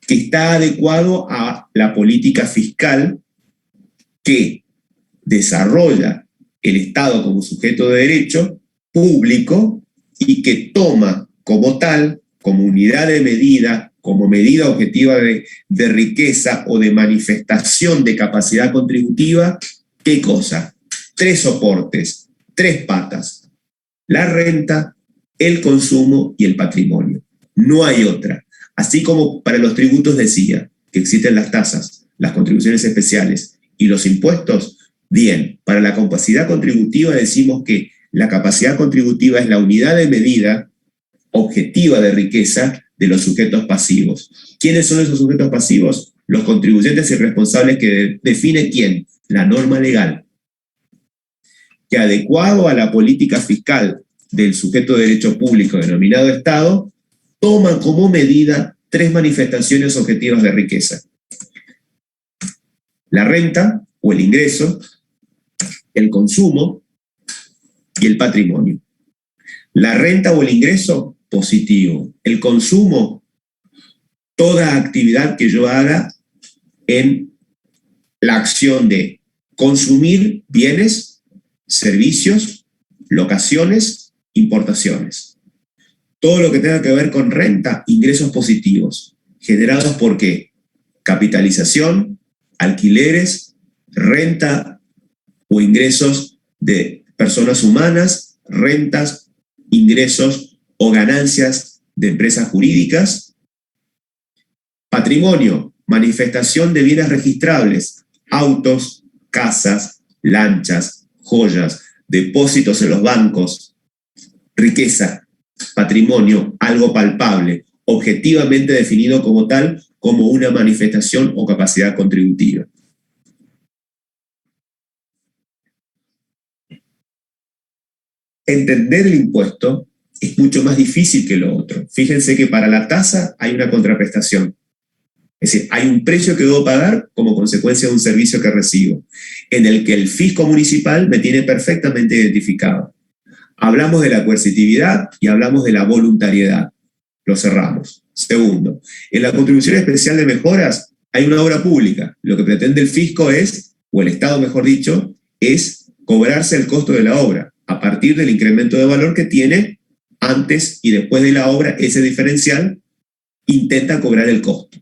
que está adecuado a la política fiscal que desarrolla el Estado como sujeto de derecho público y que toma como tal, como unidad de medida, como medida objetiva de riqueza o de manifestación de capacidad contributiva, ¿qué cosa? 3 soportes, 3 patas: la renta, el consumo y el patrimonio. No hay otra. Así como para los tributos decía que existen las tasas, las contribuciones especiales y los impuestos, bien, para la capacidad contributiva decimos que la capacidad contributiva es la unidad de medida objetiva de riqueza de los sujetos pasivos. ¿Quiénes son esos sujetos pasivos? Los contribuyentes y responsables que define ¿quién? La norma legal, que adecuado a la política fiscal del sujeto de derecho público denominado Estado, toma como medida 3 manifestaciones objetivas de riqueza: la renta o el ingreso, el consumo y el patrimonio. La renta o el ingreso, positivo. El consumo, toda actividad que yo haga en la acción de consumir bienes, servicios, locaciones, importaciones. Todo lo que tenga que ver con renta, ingresos positivos, generados por ¿qué? Capitalización, alquileres, renta o ingresos de personas humanas, rentas, ingresos o ganancias de empresas jurídicas. Patrimonio, manifestación de bienes registrables, autos, casas, lanchas, joyas, depósitos en los bancos. Riqueza, patrimonio, algo palpable, objetivamente definido como tal, como una manifestación o capacidad contributiva. Entender el impuesto es mucho más difícil que lo otro. Fíjense que para la tasa hay una contraprestación. Es decir, hay un precio que debo pagar como consecuencia de un servicio que recibo, en el que el fisco municipal me tiene perfectamente identificado. Hablamos de la coercitividad y hablamos de la voluntariedad. Lo cerramos. Segundo, en la contribución especial de mejoras hay una obra pública. Lo que pretende el fisco es, o el Estado mejor dicho, es cobrarse el costo de la obra a partir del incremento de valor que tiene antes y después de la obra. Ese diferencial intenta cobrar el costo.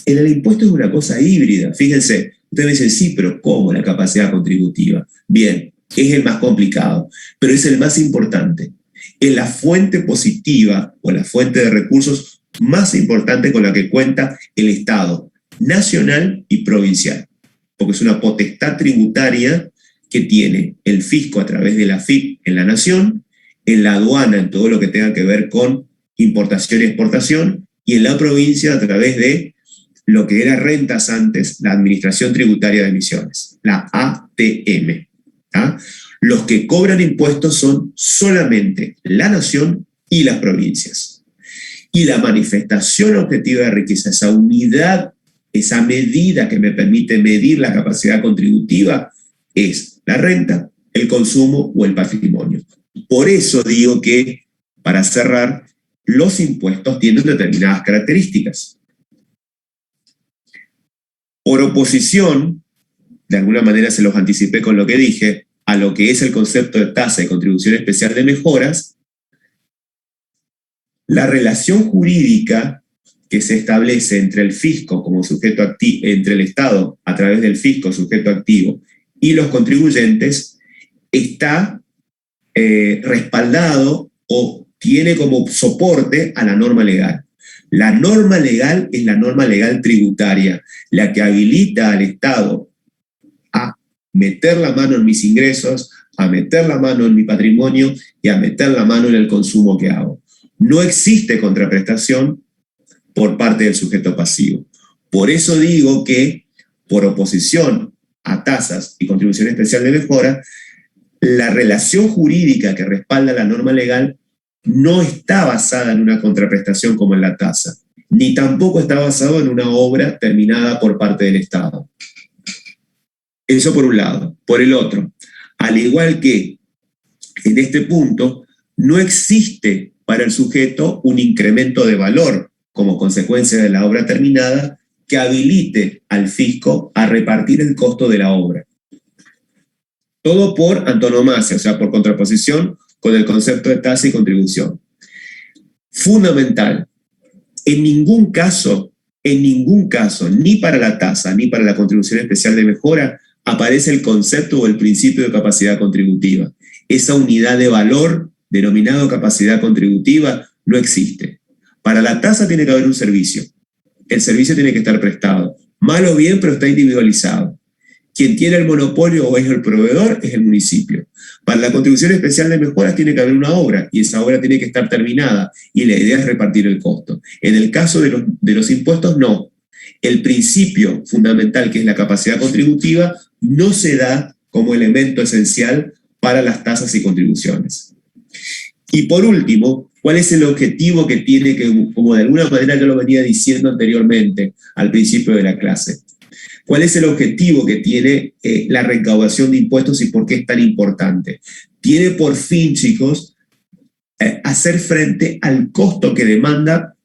En el impuesto es una cosa híbrida. Fíjense, ustedes me dicen, sí, pero ¿cómo la capacidad contributiva? Bien, es el más complicado, pero es el más importante. Es la fuente positiva o la fuente de recursos más importante con la que cuenta el Estado nacional y provincial, porque es una potestad tributaria que tiene el fisco a través de la FIP en la nación, en la aduana en todo lo que tenga que ver con importación y exportación, y en la provincia a través de lo que era rentas antes, la Administración Tributaria de Emisiones, la ATM. ¿Ah? Los que cobran impuestos son solamente la nación y las provincias. Y la manifestación objetiva de riqueza, esa unidad, esa medida que me permite medir la capacidad contributiva, es la renta, el consumo o el patrimonio. Por eso digo que, para cerrar, los impuestos tienen determinadas características. Por oposición, de alguna manera se los anticipé con lo que dije, a lo que es el concepto de tasa de contribución especial de mejoras, la relación jurídica que se establece entre el fisco como sujeto activo, entre el Estado a través del fisco sujeto activo y los contribuyentes, está respaldado o tiene como soporte a la norma legal. La norma legal es la norma legal tributaria, la que habilita al Estado a meter la mano en mis ingresos, a meter la mano en mi patrimonio y a meter la mano en el consumo que hago. No existe contraprestación por parte del sujeto pasivo. Por eso digo que, por oposición a tasas y contribución especial de mejora, la relación jurídica que respalda la norma legal no está basada en una contraprestación como en la tasa, ni tampoco está basado en una obra terminada por parte del Estado. Eso por un lado. Por el otro, al igual que en este punto, no existe para el sujeto un incremento de valor como consecuencia de la obra terminada que habilite al fisco a repartir el costo de la obra. Todo por antonomasia, o sea, por contraposición con el concepto de tasa y contribución. Fundamental, en ningún caso, ni para la tasa ni para la contribución especial de mejora, aparece el concepto o el principio de capacidad contributiva. Esa unidad de valor, denominado capacidad contributiva, no existe. Para la tasa tiene que haber un servicio. El servicio tiene que estar prestado. Mal o bien, pero está individualizado. Quien tiene el monopolio o es el proveedor es el municipio. Para la contribución especial de mejoras tiene que haber una obra y esa obra tiene que estar terminada y la idea es repartir el costo. En el caso de los impuestos, no. El principio fundamental, que es la capacidad contributiva, no se da como elemento esencial para las tasas y contribuciones. Y por último, ¿cuál es el objetivo que tiene, que como de alguna manera yo lo venía diciendo anteriormente al principio de la clase? ¿Cuál es el objetivo que tiene la recaudación de impuestos y por qué es tan importante? Tiene por fin, chicos, hacer frente al costo que demanda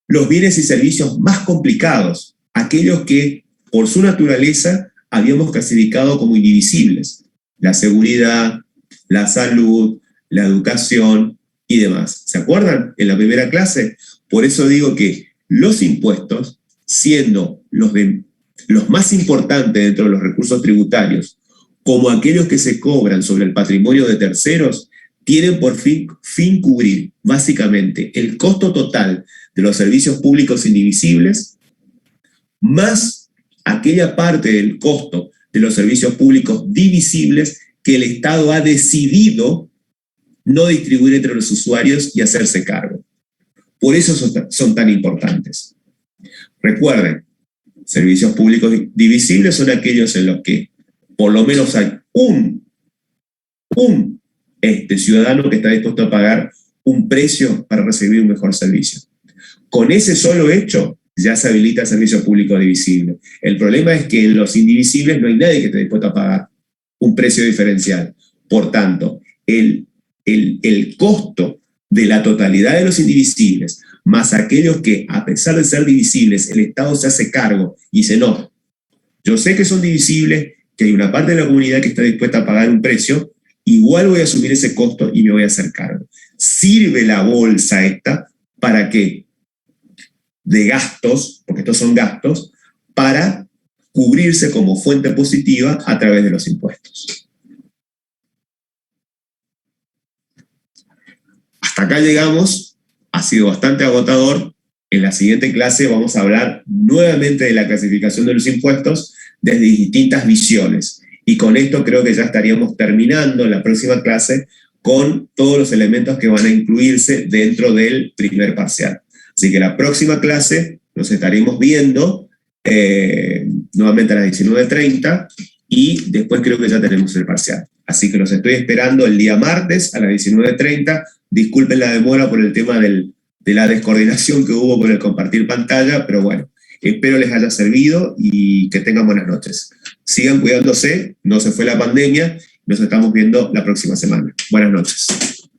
los bienes y servicios más complicados, aquellos que por su naturaleza habíamos clasificado como indivisibles: la seguridad, la salud, la educación y demás. ¿Se acuerdan? En la primera clase. Por eso digo que los impuestos, siendo los más importantes dentro de los recursos tributarios, como aquellos que se cobran sobre el patrimonio de terceros, tienen por fin cubrir básicamente el costo total de los servicios públicos indivisibles, más aquella parte del costo de los servicios públicos divisibles que el Estado ha decidido no distribuir entre los usuarios y hacerse cargo. Por eso son tan importantes. Recuerden, servicios públicos divisibles son aquellos en los que por lo menos hay un ciudadano que está dispuesto a pagar un precio para recibir un mejor servicio. Con ese solo hecho ya se habilita el servicio público divisible. El problema es que en los indivisibles no hay nadie que esté dispuesto a pagar un precio diferencial. Por tanto, el costo de la totalidad de los indivisibles, más aquellos que, a pesar de ser divisibles, el Estado se hace cargo y dice, no, yo sé que son divisibles, que hay una parte de la comunidad que está dispuesta a pagar un precio, igual voy a asumir ese costo y me voy a hacer cargo. Sirve la bolsa esta para que, de gastos, porque estos son gastos, para cubrirse como fuente positiva a través de los impuestos. Hasta acá llegamos, ha sido bastante agotador. En la siguiente clase vamos a hablar nuevamente de la clasificación de los impuestos desde distintas visiones. Y con esto creo que ya estaríamos terminando la próxima clase con todos los elementos que van a incluirse dentro del primer parcial. Así que la próxima clase nos estaremos viendo nuevamente a las 19:30 y después creo que ya tenemos el parcial. Así que los estoy esperando el día martes a las 19:30. Disculpen la demora por el tema de la descoordinación que hubo con el compartir pantalla, pero bueno, espero les haya servido y que tengan buenas noches. Sigan cuidándose, no se fue la pandemia, nos estamos viendo la próxima semana. Buenas noches.